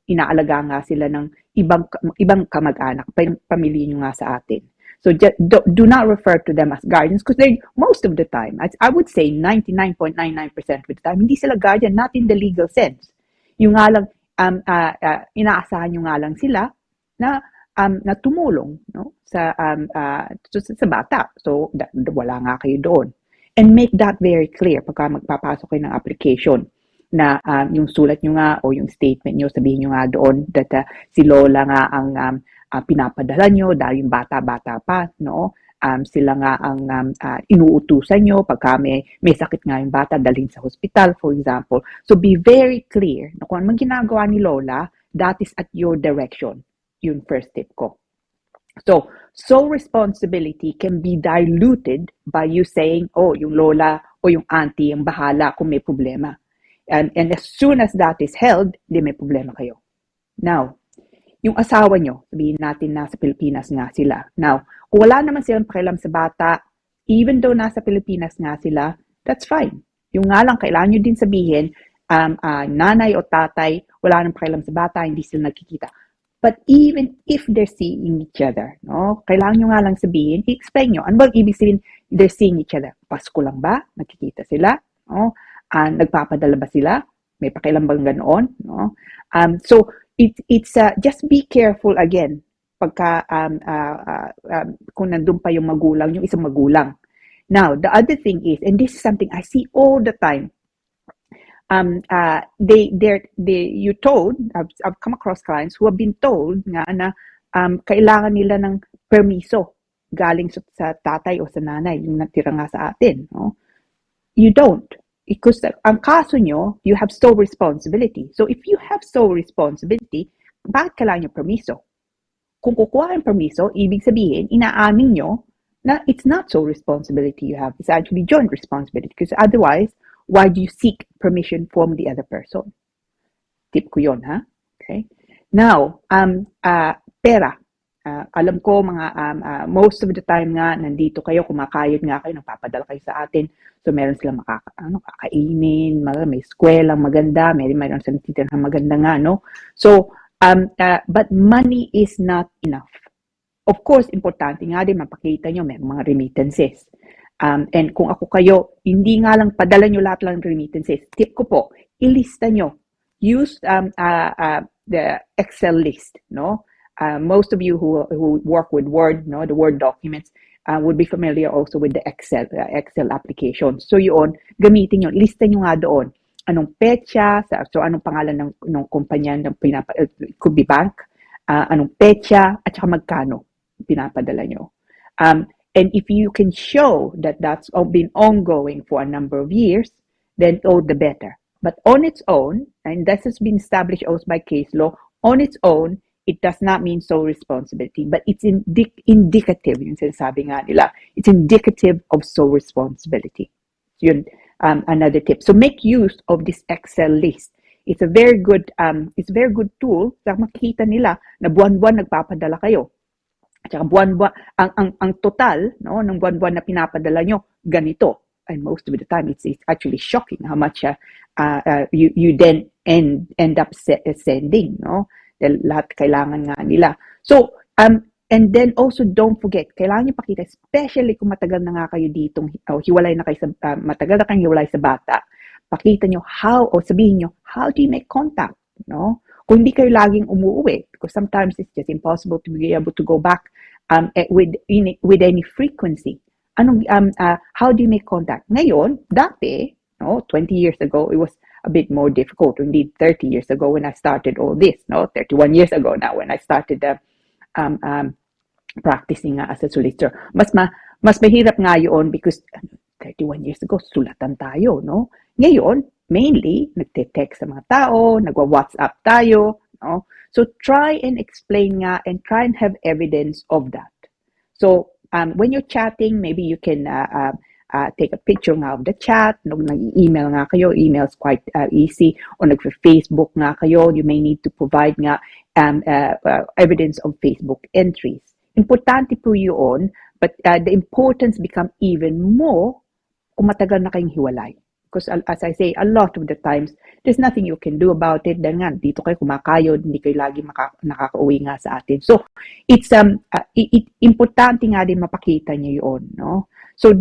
inaalaga nga sila ng ibang kamag-anak, pamilya nyo nga sa atin. So do not refer to them as guardians because they most of the time, I would say 99.99% of the time, hindi sila guardian, not in the legal sense. Yung nga lang inaasahan nyo nga lang sila na tumulong, no, sa bata. So wala nga kayo doon. And make that very clear pagka magpapasok kayo ng application na yung sulat nyo nga o yung statement nyo, sabihin nyo nga doon that si Lola nga ang pinapadala nyo dahil yung bata-bata pa, no? Sila nga ang inuutusan nyo pagka may sakit nga yung bata, dalhin sa hospital, for example. So be very clear na kung anong ginagawa ni Lola, that is at your direction. Yung first tip ko. So, sole responsibility can be diluted by you saying, oh, yung Lola o yung auntie ang bahala kung may problema. And as soon as that is held, di may problema kayo. Now, yung asawa nyo, sabihin natin nasa Pilipinas nga sila. Now, kung wala naman silang pakialam sa bata, even though nasa Pilipinas nga sila, that's fine. Yung nga lang, kailangan nyo din sabihin, nanay o tatay, wala nang pakialam sa bata, hindi sila nagkikita. But even if they're seeing each other, no, kailangan nyo nga lang sabihin, i-explain nyo, ano bang ibig sabihin they're seeing each other? Pasko lang ba? Nagkikita sila? No? Nagpapadala ba sila? May pakialam bang ganoon? No? So, it's just be careful again pagka kung nandun pa yung magulang, yung isang magulang Now, the other thing is, and this is something I see all the time, you're told, I've come across clients who have been told nga na kailangan nila ng permiso galing sa tatay o sa nanay, yung natira nga sa atin. No? You don't. Because ang kaso nyo, you have sole responsibility. So if you have sole responsibility, bakit kailangan nyo permiso? Kung kukuha ng permiso, ibig sabihin, inaamin nyo na it's not sole responsibility you have. It's actually joint responsibility. Because otherwise, why do you seek permission from the other person? Tip ko yun, ha? Okay. Now, pera. Alam ko most of the time nga nandito kayo, kumakayod nga kayo, nagpapadala kayo sa atin. So meron silang kakainin, may eskwela maganda, meron silang titirhan maganda nga, no? So, but money is not enough. Of course, importante nga din mapakita nyo may mga remittances. And kung ako kayo, hindi nga lang padala nyo lahat lang remittances. Tip ko po, ilista nyo. Use the Excel list, no? Most of you who work with Word, no, the Word documents, would be familiar also with the Excel application. So yun, gamitin nyo, lista nyo nga doon. Anong petsa, so anong pangalan ng kumpanya ng it could be bank, anong petsa, at saka magkano pinapadala nyo. And if you can show that that's been ongoing for a number of years, then all the better. But on its own, and this has been established also by case law, on its own, it does not mean sole responsibility, but it's indicative, yung sinasabi nga nila, it's indicative of sole responsibility. Yun, another tip. So make use of this Excel list. It's a very good tool. Sa makikita nila na buwan-buwan nagpapadala kayo. At saka buwan-buwan, ang total, no, ng buwan-buwan na pinapadala nyo, ganito. And most of the time, it's actually shocking how much you then end up sending, no? Lahat kailangan nga nila. So, and then also don't forget, kailangan nyo pakita, especially kung matagal na nga kayo ditong, hiwalay na kayo matagal na kayong hiwalay sa bata, pakita nyo sabihin nyo, how do you make contact, no? Kung hindi kayo laging umuwi, because sometimes it's just impossible to be able to go back with any frequency. How do you make contact? Ngayon, dati, no, 20 years ago, it was a bit more difficult. Indeed, 30 years ago when I started all this, no, 31 years ago now when I started practicing as a solicitor. Mas mahirap nga yun because 31 years ago, sulatan tayo, no? Ngayon, mainly, nagte-text sa mga tao, nagwa-WhatsApp tayo, no? So try and explain nga and try and have evidence of that. So when you're chatting, maybe you can take a picture nga of the chat. Nag-email nga kayo, email is quite easy. O nag-Facebook nga kayo, you may need to provide nga evidence of Facebook entries. Importante po yun, but the importance become even more kung matagal na kayong hiwalay. Because as I say, a lot of the times, there's nothing you can do about it. Dahil nga, dito kayo kumakayod, hindi kayo lagi nakaka-uwi nga sa atin. So, it's importante nga din mapakita niyo yun, no? So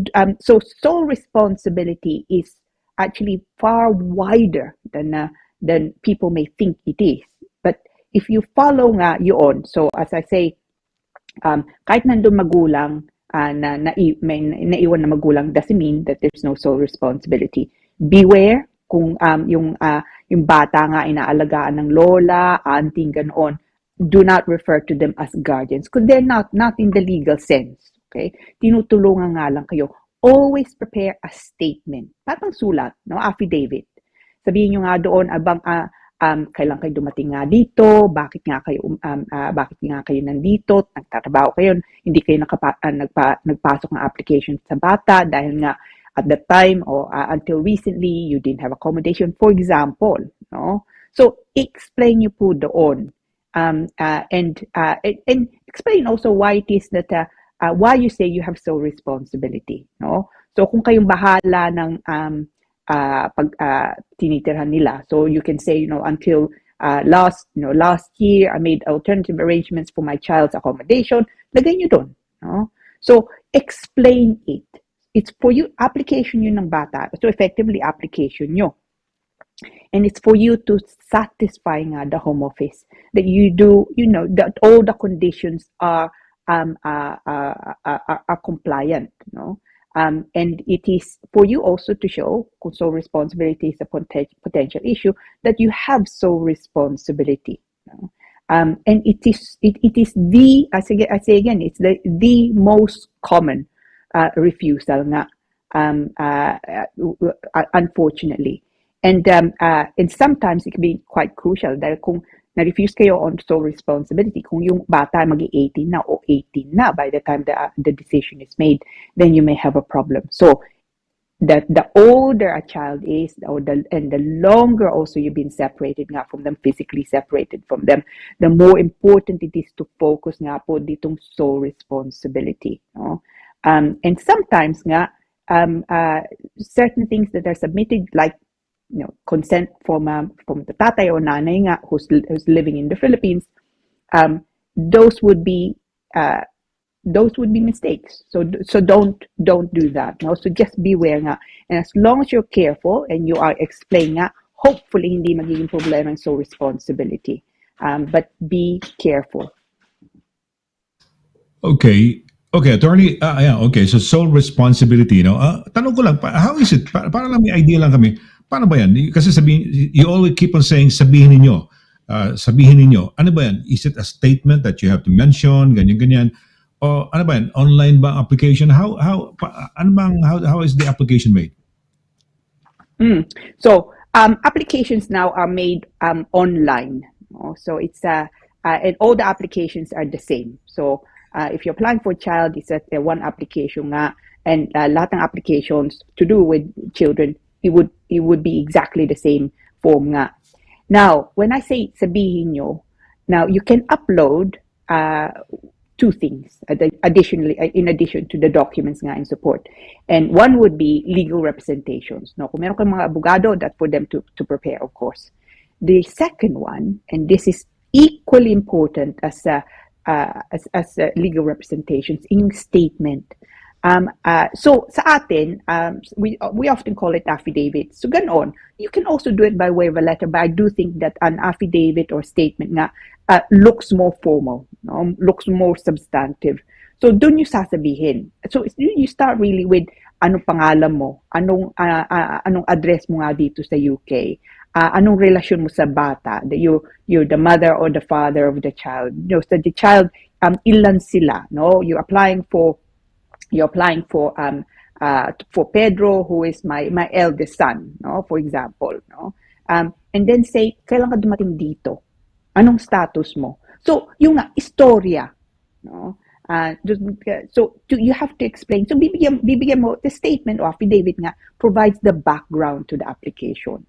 sole responsibility is actually far wider than people may think it is. But if you follow nga yun, so as I say, kahit nandun magulang, naiwan na magulang doesn't mean that there's no sole responsibility. Beware kung yung bata nga inaalagaan ng lola, auntie, ganoon. Do not refer to them as guardians because they're not in the legal sense. Okay? Tinutulungan nga lang kayo. Always prepare a statement. Parang sulat, no? Affidavit. Sabihin nyo nga doon, kailan kayo dumating nga dito, bakit nga kayo nandito, nagtatrabaho kayo, hindi kayo nagpasok ng application sa bata dahil nga at that time or until recently you didn't have accommodation, for example, no? So explain niyo po doon, and explain also why it is that why you say you have sole responsibility, no? So kung kayong bahala ng pag tinitirhan nila. So you can say, until last year I made alternative arrangements for my child's accommodation. Lagay nyo doon, no? So explain it. It's for you, application yun ng bata. So effectively application nyo. And it's for you to satisfy nga the home office that you do, that all the conditions are compliant, no? And it is for you also to show kung sole responsibility is a potential issue, that you have sole responsibility. And it is the, I say again, it's the most common refusal nga, unfortunately. And sometimes it can be quite crucial dahil kung na-refuse kayo on sole responsibility, kung yung bata mag-18 na o 18 na by the time the decision is made, then you may have a problem. So that the older a child is, and the longer also you've been separated nga from them, physically separated from them, the more important it is to focus nga po ditong sole responsibility. No? And sometimes nga, certain things that are submitted, like consent from the tatay or nanay nga who's living in the Philippines, those would be mistakes. So don't do that. No? So just beware nga. And as long as you're careful and you are explaining nga, hopefully hindi magiging problema and so responsibility. But be careful. Okay, attorney. Okay. So sole responsibility, tanong ko lang, how is it? Para lang may idea lang kami. Paano ba yan? Kasi you always keep on saying sabihin ninyo. Ano ba yan? Is it a statement that you have to mention, ganyan? O ano ba yan? Online ba application? How is the application made? So applications now are made online. So it's and all the applications are the same. So if you're applying for a child, it's one application nga, and lahat ng applications to do with children, it would be exactly the same form nga. Now, when I say sabihin nyo, now you can upload two things additionally, in addition to the documents nga in support. And one would be legal representations. No, kung meron kang mga abogado, that for them to prepare, of course. The second one, and this is equally important as legal representations, in statement. So sa atin, we often call it affidavit. So ganon. You can also do it by way of a letter, but I do think that an affidavit or statement nga looks more formal, looks more substantive. So dun yung sasabihin. So you start really with anong pangalan mo, anong address mo nga dito sa UK, anong relasyon mo sa bata, that you're the mother or the father of the child. So the child, ilan sila, no? You're applying for Pedro, who is my eldest son, no, for example, no, and then say, kailan ka dumating dito? Anong status mo? So yung istorya, no, so you have to explain. So bibigyan mo the statement or affidavit nga provides the background to the application.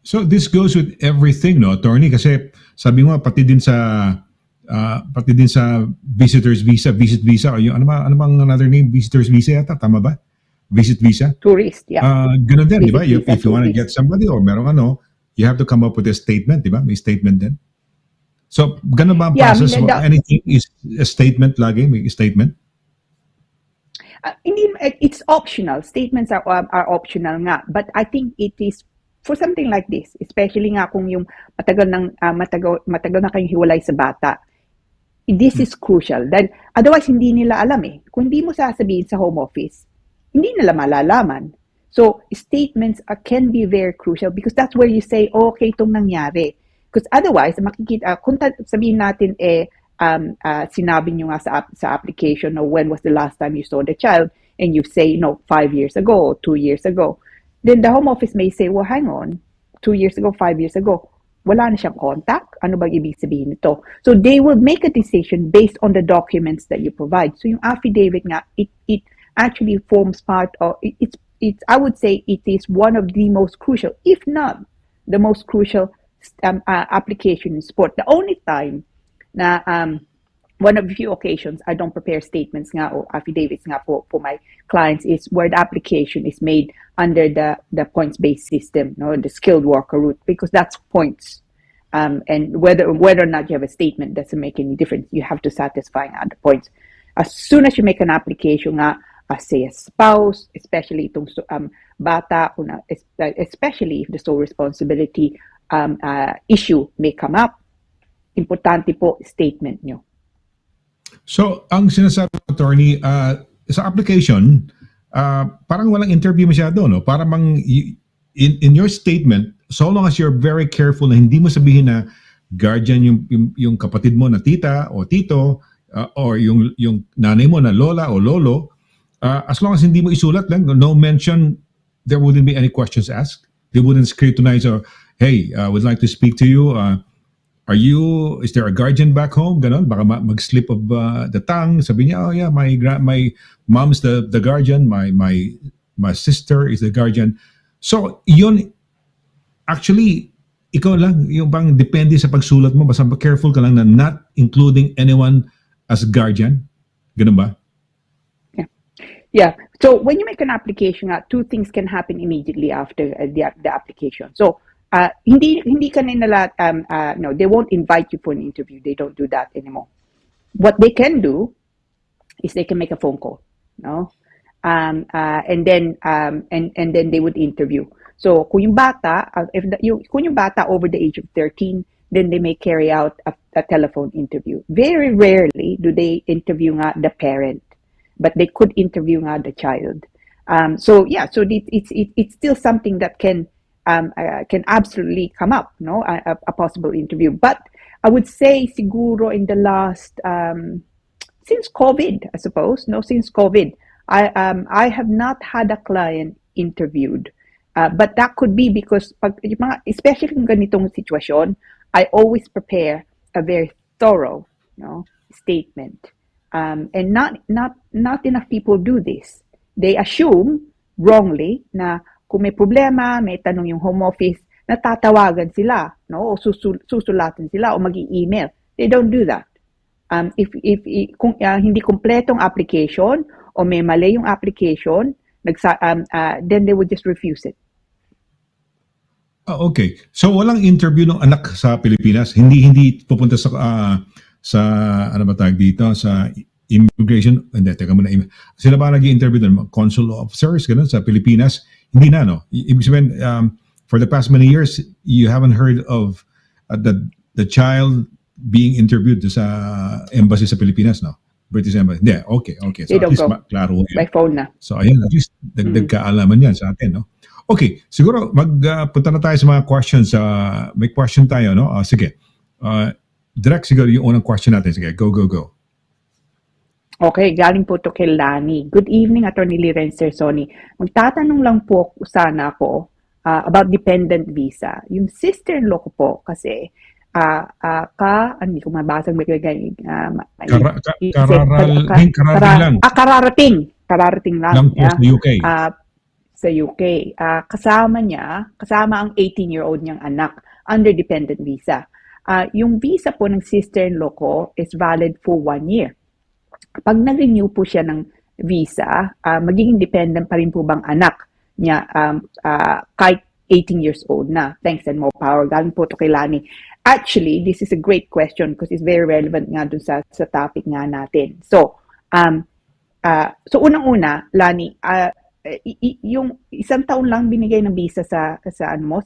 So this goes with everything, no, attorney? Kasi sabi mo pati din sa visitor's visa, visit visa, o yung ano bang another name, visitor's visa yata, tama ba? Visit visa? Tourist, yeah. Ganun din, di ba? If you want to get somebody or meron you have to come up with a statement, di ba? May statement din. So, ganun ba ang process? I mean, anything is a statement lagi? May statement? It's optional. Statements are optional nga. But I think it is for something like this, especially nga kung yung matagal na kayong hiwalay sa bata. This is crucial. Then, otherwise, hindi nila alam eh. Kung hindi mo sasabihin sa home office, hindi nila malalaman. So, statements can be very crucial because that's where you say, okay, itong nangyari. Because otherwise, makikita, kung sabihin natin sinabi nyo nga sa application, when was the last time you saw the child, and you say, 5 years ago or 2 years ago, then the home office may say, well, hang on, 2 years ago, 5 years ago, wala na siyang contact. Ano ba ibig sabihin nito? So they will make a decision based on the documents that you provide. So yung affidavit nga, it actually forms part of, I would say it is one of the most crucial, if not the most crucial application in sport. The only time na one of the few occasions I don't prepare statements nga or affidavits nga for my clients is where the application is made under the points-based system, the skilled worker route, because that's points. And whether or not you have a statement doesn't make any difference. You have to satisfy the points. As soon as you make an application nga, say a spouse, especially itong bata, especially if the sole responsibility issue may come up, importante po statement nyo. So, ang sinasabi, attorney, sa application, parang walang interview masyado, no? Para in your statement, so long as you're very careful na hindi mo sabihin na guardian yung kapatid mo na tita o tito, or yung nanay mo na lola o lolo, as long as hindi mo isulat lang, no mention, there wouldn't be any questions asked. They wouldn't scrutinize or, hey, would like to speak to you. Is there a guardian back home? Ganon, baka mag-slip of the tongue. Sabi niya, oh yeah, my mom's the guardian, my sister is the guardian. So, yun, actually, ikaw lang, yung bang depende sa pagsulat mo, basta careful ka lang na not including anyone as guardian. Ganun ba? Yeah. So when you make an application, two things can happen immediately after the application. So hindi ka nila no, they won't invite you for an interview. They don't do that anymore. What they can do is they can make a phone call, no? And then they would interview. So kung yung bata, kung yung bata over the age of 13, then they may carry out a telephone interview. Very rarely do they interview the parent, but they could interview the child. So it's still something that can absolutely come up, no, a possible interview. But I would say siguro in the last since COVID, I suppose, no, since COVID, I have not had a client interviewed, but that could be because especially in ganitong sitwasyon, I always prepare a very thorough, statement. And not enough people do this. They assume wrongly na kung may problema, may tanong yung home office, natatawagan sila, no? O susulatan sila o mag-i-email. They don't do that. Kung hindi kompletong application o may mali yung application, then they would just refuse it. Okay. So walang interview ng anak sa Pilipinas, hindi pupunta sa ano ba tawag dito, sa immigration, hindi, teka muna, sila ba nag-i-interview ng consul officers ganun sa Pilipinas? Hindi na, no? Ibig sabihin, for the past many years, you haven't heard of the child being interviewed sa embassy sa Pilipinas, no? British Embassy. Hindi, okay. So they at least go klaro by phone na. So ayan, at least dagdag kaalaman yan sa atin, no? Okay, siguro magpunta na tayo sa mga questions. May question tayo, no? Sige. Direct siguro yung unang question natin. Sige, go. Okay, galing po to kay Lani. Good evening, Attorney Lira and Sir Sonny. Magtatanong lang po sana ako about dependent visa. Yung sister-in-law ko po kasi hindi ko mabasag kararating lang sa UK. Sa UK. Kasama ang 18-year-old niyang anak under dependent visa. Yung visa po ng sister-in-law ko is valid for 1 year. Pag nag-renew po siya ng visa, magiging dependent pa rin po bang anak niya kahit 18 years old na? Thanks and more power. Galing po to kay Lani. Actually, this is a great question because it's very relevant nga dun sa topic nga natin. So unang-una, Lani, yung isang taon lang binigay ng visa sa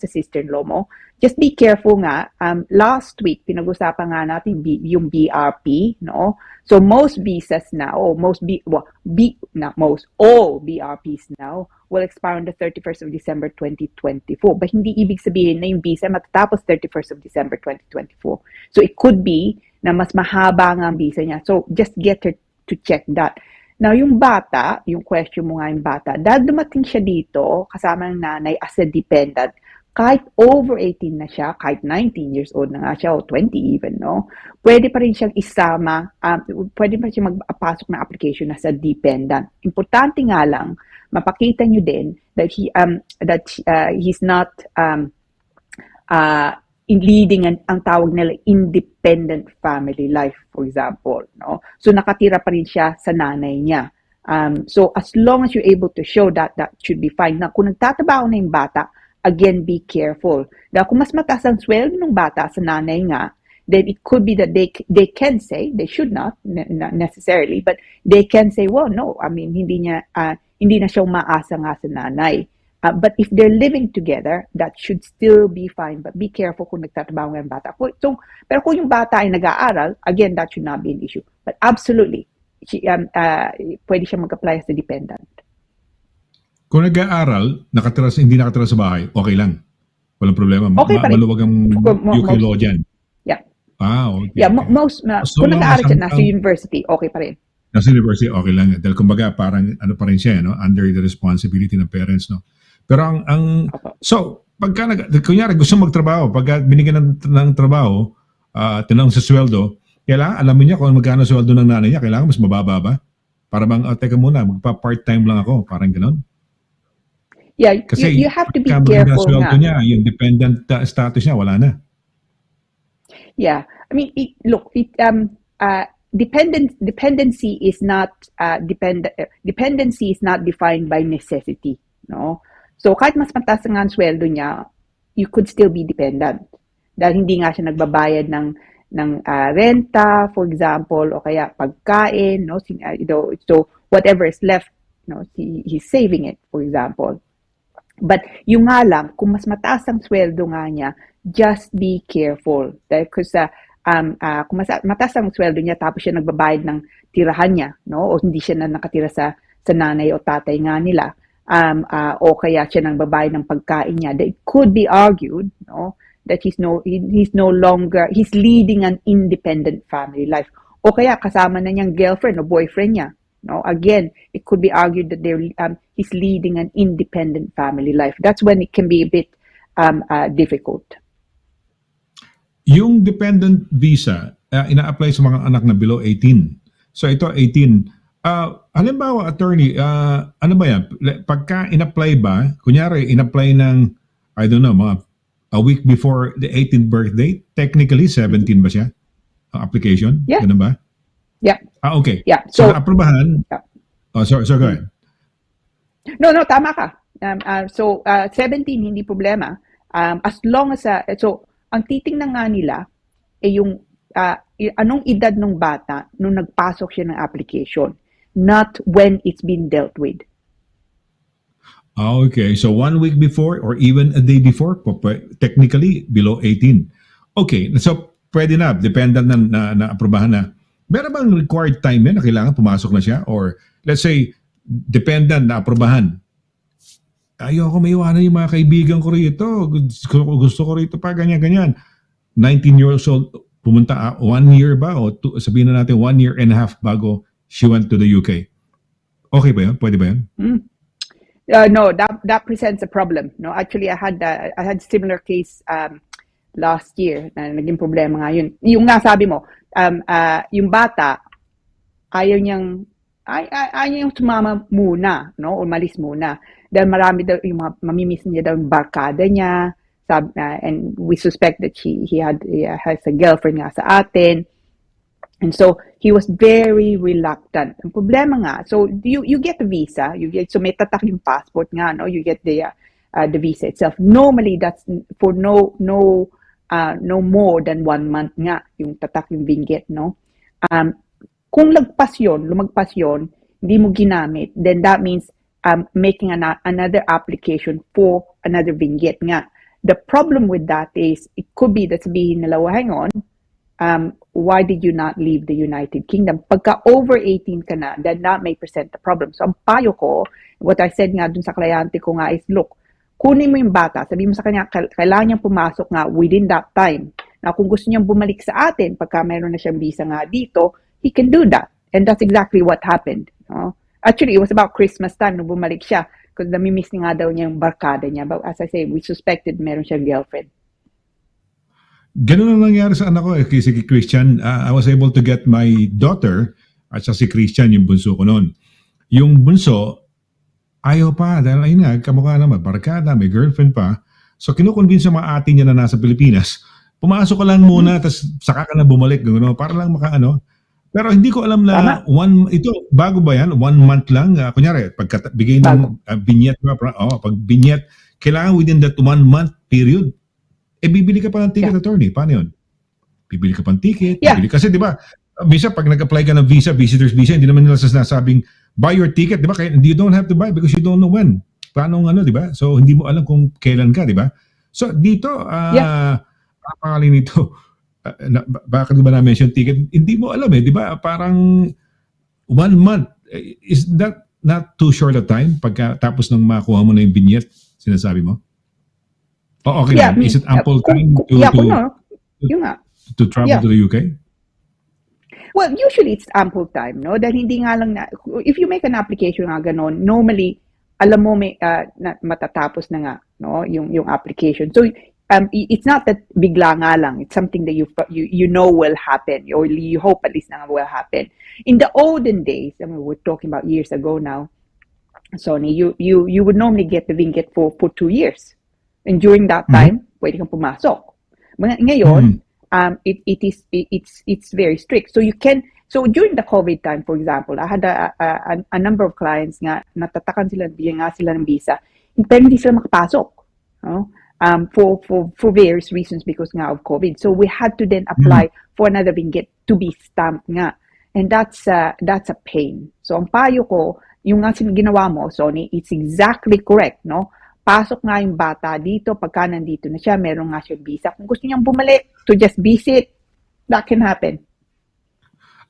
sister-in-law mo. Just be careful nga. Last week pinag-usapan nga natin yung BRP, no? So most visas now, all BRPs now will expire on the 31st of December 2024. But hindi ibig sabihin na yung visa matatapos 31st of December 2024. So it could be na mas mahaba nga ang visa niya. So just get her to check that. Now, yung bata, yung question mo nga yung bata, dahil dumating siya dito, kasama ng nanay as a dependent, kahit over 18 na siya, kahit 19 years old na nga siya, o 20 even, no? Pwede pa rin siyang isama, pwede pa rin siyang magpasok ng application as a dependent. Importante nga lang, mapakita nyo din that he's not in leading ang tawag nila independent family life, for example, no? So nakatira pa rin siya sa nanay niya. So as long as you're able to show that should be fine. Na kung nagtatrabaho na yung bata, again, be careful. Dahil kung mas mataas ang sweldo ng bata sa nanay nga, then it could be that they can say, they should not necessarily, but they can say, well, no, I mean, hindi na siya umaasa nga sa nanay. But if they're living together, that should still be fine. But be careful kung nagtatrabaho ng bata. So, pero kung yung bata ay nag-aaral, again, that should not be an issue. But absolutely, pwede siya mag-apply as a dependent. Kung nag-aaral, hindi nakatira sa bahay, okay lang. Walang problema. Okay pa rin. Maluwag ang UK law dyan. Yeah. Okay. Yeah, Okay. kung nag-aaral siya nasa university, okay pa rin. Nasa university, okay lang. Dahil kumbaga, parang ano pa rin siya, no? Under the responsibility ng parents, no? Pero so, kunyari gusto magtrabaho, pagka binigyan ng trabaho, tinanong sa sweldo, kailangan, alam niya kung magkano sweldo ng nanay niya, kailangan mas mababa ba? Para bang, teka muna, magpa-part-time lang ako, parang gano'n. Yeah, kasi you have to be careful sweldo niya, yung dependent status niya, wala na. Yeah, I mean, dependency is not dependency is not defined by necessity, no? So kahit mas mataas nga ang sweldo niya, you could still be dependent dahil hindi nga siya nagbabayad ng renta, for example, o kaya pagkain, no? So whatever is left, no, he's saving it, for example. But yung nga lang, kung mas mataas ang sweldo nga niya, just be careful. Dahil kung mataas ang sweldo niya tapos siya nagbabayad ng tirahan niya, no? O hindi siya na nakatira sa nanay o tatay nga nila, o kaya siya nagbabayad ng pagkain niya, that it could be argued, no, that he's no longer, he's leading an independent family life. O kaya kasama na niyang girlfriend o boyfriend niya. No, again, it could be argued that he's leading an independent family life. That's when it can be a bit difficult. Yung dependent visa, ina-apply sa mga anak na below 18. So ito 18. Halimbawa, attorney, ano ba yan? Pagka in-apply ba, kunyari in-apply ng, I don't know, mga a week before the 18th birthday, technically 17 ba siya? Ang application? Yeah. Ganun ba? Yeah. Okay. Yeah. So na-aprobahan. Yeah. Oh, sorry, go ahead. No, tama ka. 17 hindi problema. As long as so ang titingnan nga nila yung anong edad ng bata nung nagpasok siya ng application, not when it's been dealt with. Okay, so 1 week before or even a day before, technically below 18. Okay, so pwede na, dependent na aprobahan na. Meron bang required time na kailangan pumasok na siya? Or let's say, dependent na aprobahan. Ayoko may iwanan yung mga kaibigan ko rito. Gusto ko rito pa, ganyan-ganyan. 19 years old, pumunta 1 year ba? O sabihin na natin 1 year and a half bago she went to the UK. Okay ba yun? Pwede ba yun? No, that presents a problem. No, actually, I had similar case last year na naging problema nga yun. Yung nga sabi mo, yung bata, ayaw niyang sumama muna, no? Umalis muna. Dahil marami daw, yung mamimiss niya daw yung barkada niya, and we suspect that he has a girlfriend nga sa atin. And so, he was very reluctant. Ang problema nga, so you get the visa, so may tatak yung passport nga, no? You get the visa itself. Normally, that's for no more than 1 month nga yung tatak yung vignette, no? Kung lumagpas yon, hindi mo ginamit, then that means making another application for another vignette nga. The problem with that is, it could be that sabihin nila, well, hang on, why did you not leave the United Kingdom? Pagka over 18 ka na, then that may present the problem. So ang payo ko, what I said nga dun sa kliyente ko nga is, look, kunin mo yung bata, sabihin mo sa kanya, kailangan niyang pumasok nga within that time. Na kung gusto niyang bumalik sa atin, pagka meron na siyang visa nga dito, he can do that. And that's exactly what happened. No? Actually, it was about Christmas time nung bumalik siya because namimiss niya nga daw niya yung barkada niya. But as I say, we suspected meron siyang girlfriend. Ganun ang nangyari sa anak ko si Christian. I was able to get my daughter at si Christian, yung bunso ko noon. Yung bunso, ayaw pa, dahil ayun nga, kamukha naman, barkada, may girlfriend pa. So kinukonvince sa mga ate niya na nasa Pilipinas, pumasok ka lang muna, tapos saka ka na bumalik, gano'n, para lang makaano. Pero hindi ko alam na ito, bago ba yan, 1 month lang, kunyari, pagkabigay ng vignette, pag vignette, kailangan within that 1 month period, bibili ka pa ng ticket, attorney. Paano yun? Bibili ka pa ng ticket, bibili. Kasi di ba, minsan pag nag-apply ka ng visa, visitor's visa, hindi naman nila sinasabing, buy your ticket, di ba? You don't have to buy because you don't know when. Paano di ba? So, hindi mo alam kung kailan ka, di ba? So, dito, pangalan nito, bakit ba na-mention ticket? Hindi mo alam di ba? Parang 1 1 month, is that not too short a time tapos nung makuha mo na yung vignette, sinasabi mo? Okay Yeah, lang. Is it ample time to travel to the UK? Well, usually it's ample time, no? Dahil hindi nga lang if you make an application nga ganon, normally, alam mo may matatapos na nga, no? Yung application. So, it's not that bigla nga lang. It's something that you know will happen, or you hope at least na will happen. In the olden days, I mean, we're talking about years ago now, Sonny, you would normally get the vignette for 2 years. And during that time, pwede kang pumasok. Ngayon, it's very strict. So during the COVID time, for example, I had a number of clients nga natatakan sila, bigyan nga sila ng visa, pero hindi sila makapasok, no? For various reasons because nga of COVID. So we had to then apply for another vignette to be stamped nga. And that's a pain. So ang payo ko, yung nga ginawa mo, Sonny, it's exactly correct, no? Pasok nga yung bata dito, pagka nandito na siya, meron nga siya visa. Kung gusto niyang bumalik to just visit, that can happen.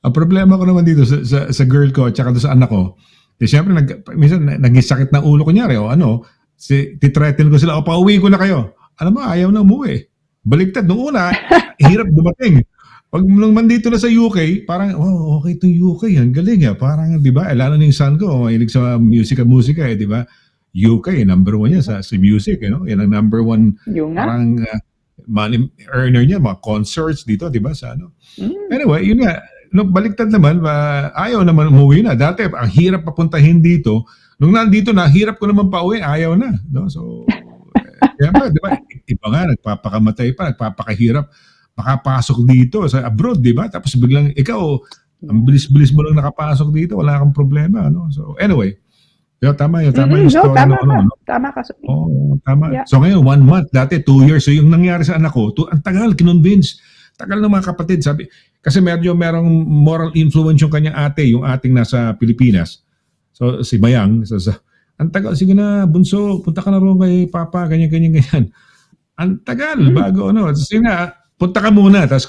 Ang problema ko naman dito sa girl ko at saka sa anak ko, siyempre minsan nag-sakit ng ulo ko nyari o titreaten ko sila, pauwi ko na kayo. Alam mo, ayaw na umuwi. Baliktad, noong una, hirap dumating. Pag nung mandito na sa UK, parang, okay itong UK, ang galing parang, di ba, lalo na yung son ko, mahilig sa musika, di ba? UK, number 1 yan sa music, Yan ang number 1, parang money earner niya, mga concerts dito, di ba? Anyway, yun nga, baliktad naman, ayaw naman umuwi na. Dati, ang hirap papuntahin dito. Nung nandito na, hirap ko naman pauwi, ayaw na. No? So, kaya ba, di ba? Iba nga, nagpapakamatay pa, nagpapakahirap makapasok dito sa abroad, di ba? Tapos biglang, ikaw, ang bilis-bilis mo lang nakapasok dito, wala kang problema. No? So, anyway, tama yung story. Tama ka. Tama. Yeah. So ngayon, 1 month, dati 2 years. So yung nangyari sa anak ko, ang tagal, kinonvince. Tagal ng mga kapatid. Sabi, kasi merong moral influence yung kanyang ate, yung ating nasa Pilipinas. So si Bayang, ang tagal, sige na, bunso, punta ka na rin kay Papa, ganyan. Ang tagal, bago Sige na, punta ka muna. Tapos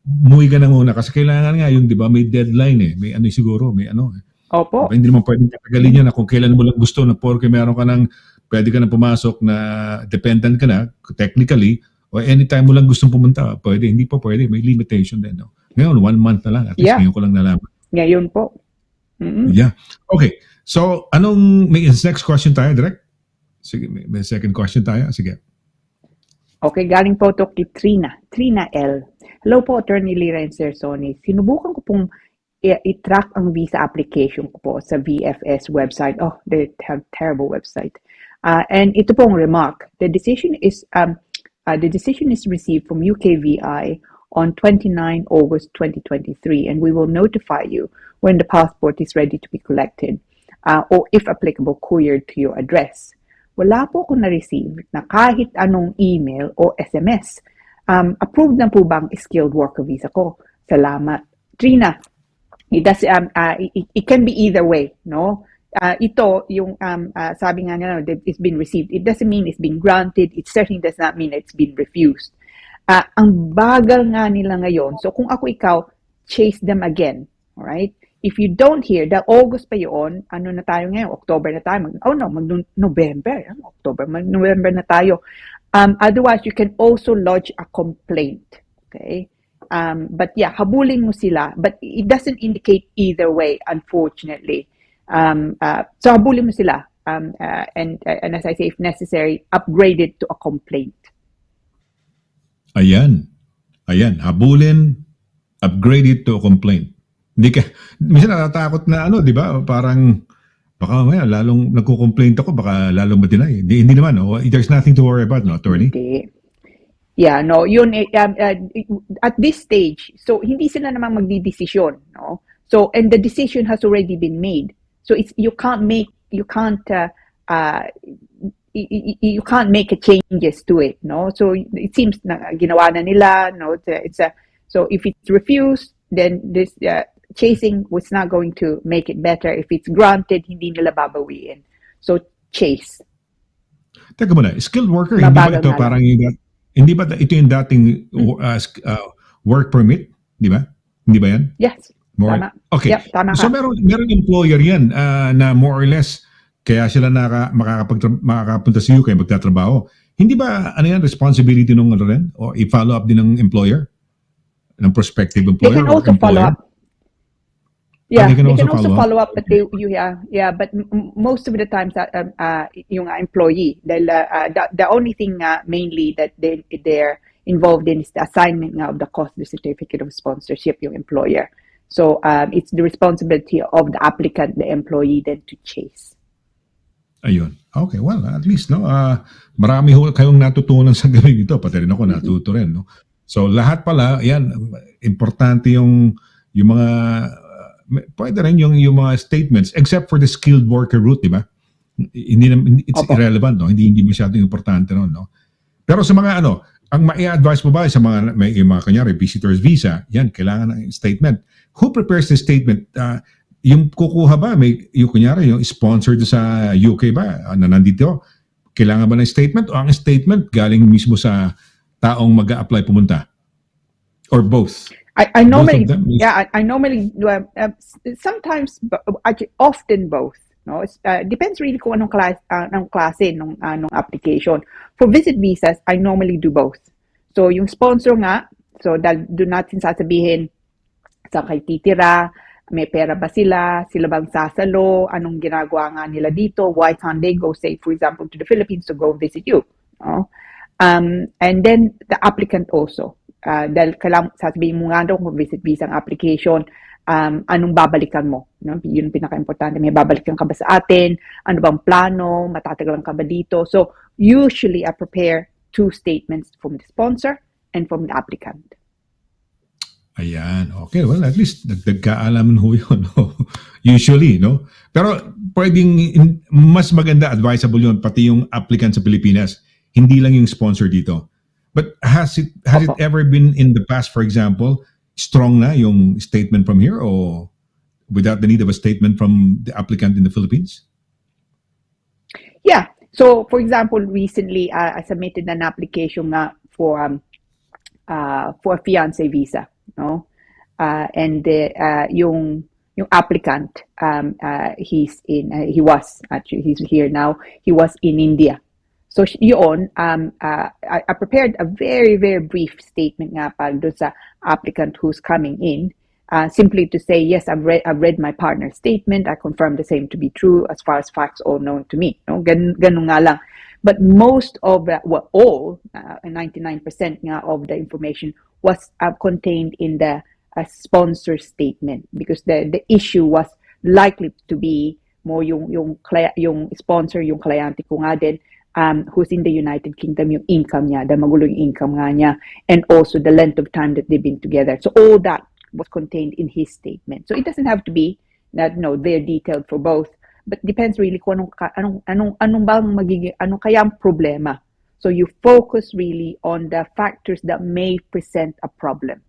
umuwi ka na muna. Kasi kailangan nga yun, di ba, may deadline May siguro, may Opo. Hindi naman pwedeng tatagalin yan na kung kailan mo lang gusto na porke meron ka pwede ka na pumasok na dependent ka na, technically, o anytime mo lang gustong pumunta, pwede, hindi pa pwede, may limitation din. No? Ngayon, 1 month na lang, at least ngayon ko lang nalaman. Ngayon po. Yeah. Okay. So, may next question tayo, direct? Sige, may second question tayo. Sige. Okay, galing po to kay Trina L. Hello po, Attorney Lira and Sir Sonny. Sinubukan ko pong i-track ang visa application ko po sa VFS website. Oh, they have terrible website. And ito pong remark. The decision is received from UKVI on 29 August 2023, and we will notify you when the passport is ready to be collected, or if applicable, couriered to your address. Wala po ako na-receive na kahit anong email o SMS. Approved na po bang skilled worker visa ko? Salamat. Trina, it can be either way, no? Ito yung sabi nga nila, it's been received. It doesn't mean it's been granted. It certainly does not mean it's been refused. Ang bagal nga nila ngayon. So kung ako ikaw, chase them again. All right? If you don't hear, August pa yun, na tayo ngayon? October na tayo. November. October, November na tayo. Otherwise, you can also lodge a complaint. Okay? But yeah, habulin mo sila. But it doesn't indicate either way, unfortunately. So habulin mo sila. And as I say, if necessary, upgrade it to a complaint. Ayan. Habulin, upgrade it to a complaint. Minsan natatakot na di ba? Parang, baka lalong nagko-complaint ako, baka lalong ma-deny. Hindi naman, there's nothing to worry about, no, Attorney? Hindi. Yeah, no, yun, at this stage, so hindi sila namang magdidesisyon, no? So, and the decision has already been made. So you can't make changes to it, no? So it seems na ginawa na nila, no? So if it's refused, then this chasing was not going to make it better. If it's granted, hindi nila babawiin. So chase. Teka muna, skilled worker, hindi ba ito parang hindi ba ito yung dating work permit, di ba? Hindi ba yan? Yes. More, Tama. okay. Yep, tama So ka. meron employer yan na more or less kaya sila makakapunta sa UK magtatrabaho. Hindi ba ano yan responsibility nung ano rin o i-follow up din ng employer, ng prospective They employer can or also follow employer? up. Yeah, they can they also can also follow up? follow up, but but most of the times yung employee, the only thing mainly that they're involved in is the assignment of the cost, the certificate of sponsorship, yung employer. So it's the responsibility of the applicant, the employee, then to chase. Ayun. Okay, well, at least no, marami ho kayong natutunan sa gabi dito, pati rin ako natuto rin, no. So lahat pala, yan importante yung mga pwede rin yung mga statements except for the skilled worker route, di ba? It's irrelevant, no. Hindi masyadong importante ron, no. Pero sa mga ang mai-advise mo ba sa mga mga kunyari visitors visa, yan kailangan ng statement. Who prepares the statement? Yung kukuha ba yung kunyari yung sponsored sa UK ba na nandito? Kailangan ba ng statement o ang statement galing mismo sa taong mag-a-apply pumunta? Or both? I normally I normally do sometimes often both. No, it depends really kung anong klase ng application. For visit visas, I normally do both. So yung sponsor nga, so doon natin sasabihin saan kayo titira, may pera ba sila bang sasalo, anong ginagawa nga nila dito, why can't they go, say for example to the Philippines to go visit you, no? And then the applicant also. Dahil kailangan sasabihin mo nga daw kung visit visa ang application, anong babalikan mo, no? Yun pinaka-importante, may babalikan ka ba sa atin, ano bang plano, matatagalan ka ba dito. So usually I prepare two statements from the sponsor and from the applicant. Ayan, okay, well at least dagdag kaalaman ho yun, no? Usually, no? Pero pwedeng mas maganda, advisable yun pati yung applicant sa Pilipinas, hindi lang yung sponsor dito. But has it ever been in the past, for example, strong na yung statement from here or without the need of a statement from the applicant in the Philippines? Yeah. So, for example, recently I submitted an application for a fiancé visa, no? And yung applicant, he's here now. He was in India. So yun, I prepared a very, very brief statement nga para doon sa applicant who's coming in, simply to say, yes, I've read my partner's statement, I confirm the same to be true as far as facts all known to me. No? Ganun nga lang. But most of the, 99% nga of the information was contained in the sponsor statement because the issue was likely to be more yung sponsor, yung kliyente ko nga din, who's in the United Kingdom, yung income niya, the magulo yung income nga niya, and also the length of time that they've been together. So all that was contained in his statement. So it doesn't have to be that they're detailed for both, but depends really kung anong bang magiging kayang problema. So you focus really on the factors that may present a problem.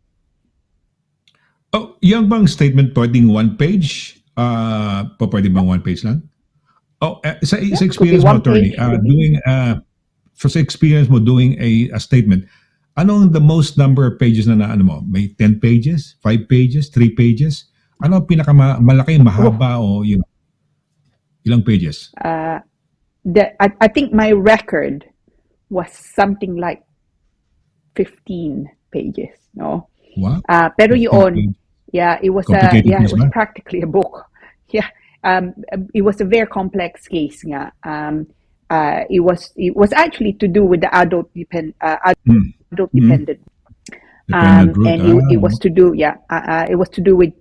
Oh, yung bang statement pwedeng one page? Pwede bang one page lang? Oh, sa experience mo, attorney, sa experience mo doing a statement, anong the most number of pages na mo? May 10 pages, 5 pages, 3 pages? Ano ang pinakamalaki, mahaba o ilang pages? I think my record was something like 15 pages, no? Wow. Pero yun, it was practically a book. Yeah. It was a very complex case nga. It was actually to do with the adult dependent route. And it was to do it was to do with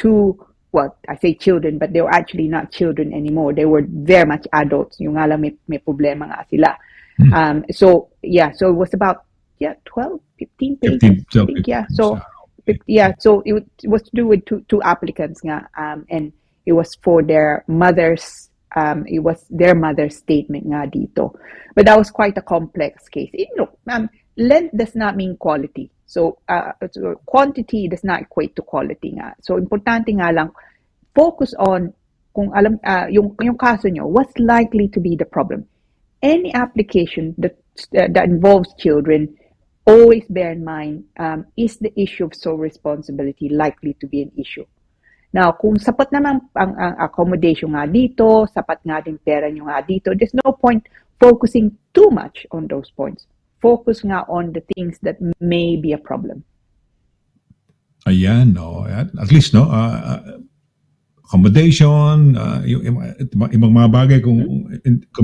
two, well, I say children, but they were actually not children anymore. They were very much adults. Yung nga lang may problema nga sila. So it was about 12, 15 pages. 15, I think, so it was to do with two applicants nga, and it was for their mother's statement nga dito. But that was quite a complex case. Length does not mean quality. So quantity does not equate to quality nga. So importante nga lang, focus on kung alam yung kaso nyo, what's likely to be the problem. Any application that involves children, always bear in mind, is the issue of sole responsibility likely to be an issue? Now, kung sapat naman ang accommodation nga dito, sapat nga din pera nyo nga dito, there's no point focusing too much on those points. Focus nga on the things that may be a problem. Ayan, no. At least, no, accommodation, yung ibang mga bagay kung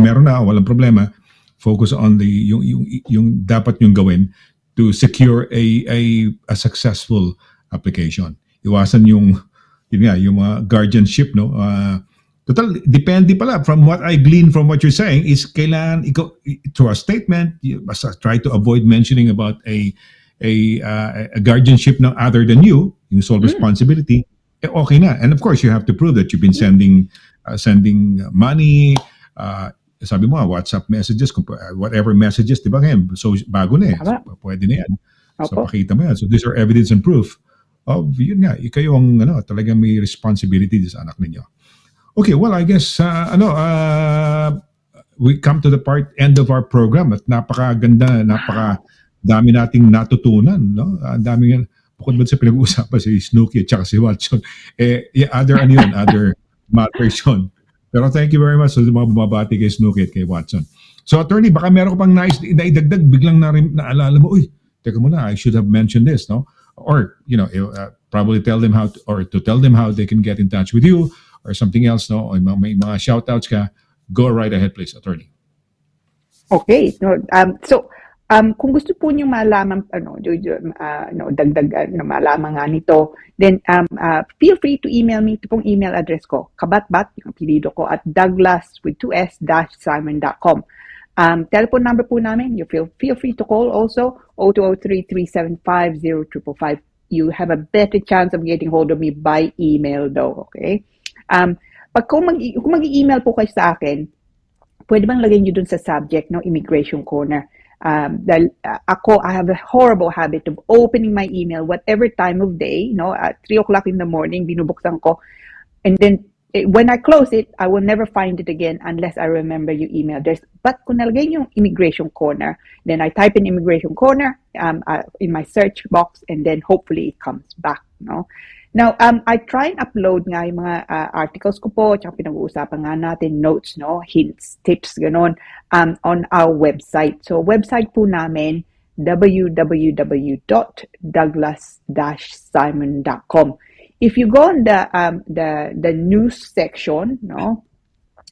meron na, walang problema. Focus on yung dapat yung gawin to secure a successful application. Iwasan yung mga guardianship, no. Total, depende pala. From what I glean from what you're saying is kailangan through a statement, basta try to avoid mentioning about a guardianship ng other than you, yung sole responsibility. Okay na. And of course, you have to prove that you've been sending money, sabi mo, WhatsApp messages, whatever messages, di ba ngayon? So, bago na eh. So, pwede na yan. So, pakita mo yan. So, these are evidence and proof of, yun nga, kayo ang, talagang may responsibility sa anak ninyo. Okay, well, I guess, we come to the end of our program at napakaganda, dami nating natutunan, no? Dami nga, bukod ba sa pinag-uusapan si Snooki at saka si Watson, other matters yun. Pero thank you very much sa mga bumabati kay Snooki at kay Watson. So, attorney, baka meron ka pang nais na idagdag, biglang naalala mo, uy, teka muna, I should have mentioned this, no? Or, probably tell them how they can get in touch with you or something else, no? O may mga shoutouts ka, go right ahead, please, attorney. Okay. Kung gusto po niyo malaman malaman nga nito, then feel free to email me. Ito pong email address ko, CABATBAT, yung apelido ko, at Douglas with 2s-simon.com. Telephone number po namin, you feel free to call also, 0203-375-0555. You have a better chance of getting hold of me by email though, okay? Kung mag-email po kayo sa akin, pwede bang lagay nyo dun sa subject, no, Immigration Corner. Dahil I have a horrible habit of opening my email whatever time of day, at 3 o'clock in the morning, binubuksan ko. And then, when I close it, I will never find it again unless I remember yung email address. But kung nalagay yung Immigration Corner, then I type in Immigration Corner in my search box, and then hopefully it comes back, no? Now, I try and upload nga yung mga articles ko po, tsaka pinag-uusapan nga natin, notes, no, hints, tips, ganon, on our website. So, website po namin, www.douglas-simon.com. If you go on the news section, no,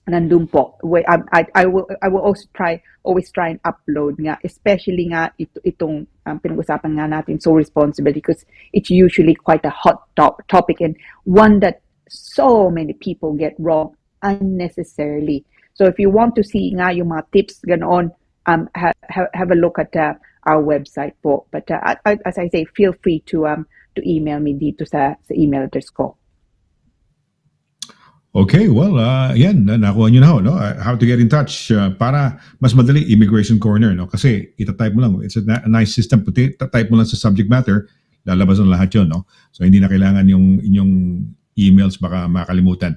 nandun po. I will always try and upload nga, especially nga itong pinag-usapan nga natin, so responsible, because it's usually quite a hot topic and one that so many people get wrong unnecessarily. So if you want to see nga yung mga tips ganoon, have a look at our website po. But as I say, feel free to email me dito sa email address ko. Okay, well, yan, nakuha nyo na, no? How to get in touch para mas madali, Immigration Corner, no? Kasi itatype mo lang, it's a nice system, type mo lang sa subject matter, lalabas na lahat yun, no? So hindi na kailangan yung inyong emails, baka makalimutan.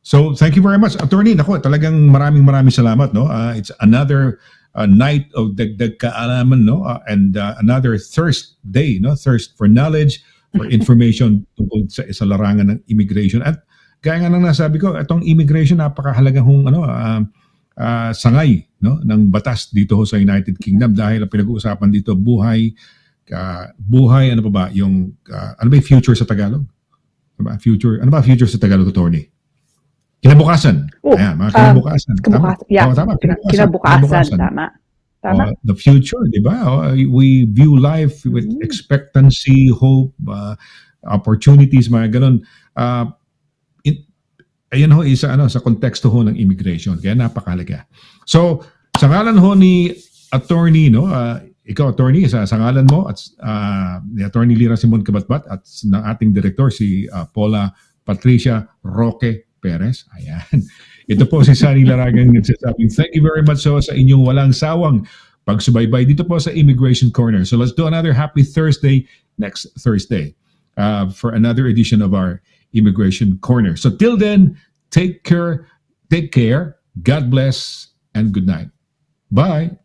So thank you very much, attorney. Naku, talagang maraming salamat, no? It's another night of dagdag kaalaman, no? And another thirst day, no? Thirst for knowledge, for information tungkol sa larangan ng immigration. At kaya nga nang nasabi ko, itong immigration, napakahalagang sangay, no, ng batas dito sa United Kingdom, dahil ang pinag-uusapan dito, buhay, ano pa ba, yung, ano ba yung future sa Tagalog? Ano ba future sa Tagalog, attorney? Kinabukasan. Ayan, mga kinabukasan. Tama? Yeah, tama. Kinabukasan, tama. The future, di ba? We view life with expectancy, hope, opportunities, mga ganun. Ayan ho, isa sa konteksto ho ng immigration. Kaya napakahalaga. So, sa ngalan ho ni attorney, no, ikaw attorney, sa ngalan mo at ni attorney Lira Simon CABATBAT at ng ating director si Paula Patricia Roque Perez. Ayan. Ito po si Sonny LARAGAN nagsasabing thank you very much sa inyong walang sawang pagsubaybay dito po sa Immigration Corner. So let's do another happy Thursday next Thursday for another edition of our Immigration Corner. So till then, take care, God bless, and good night. Bye.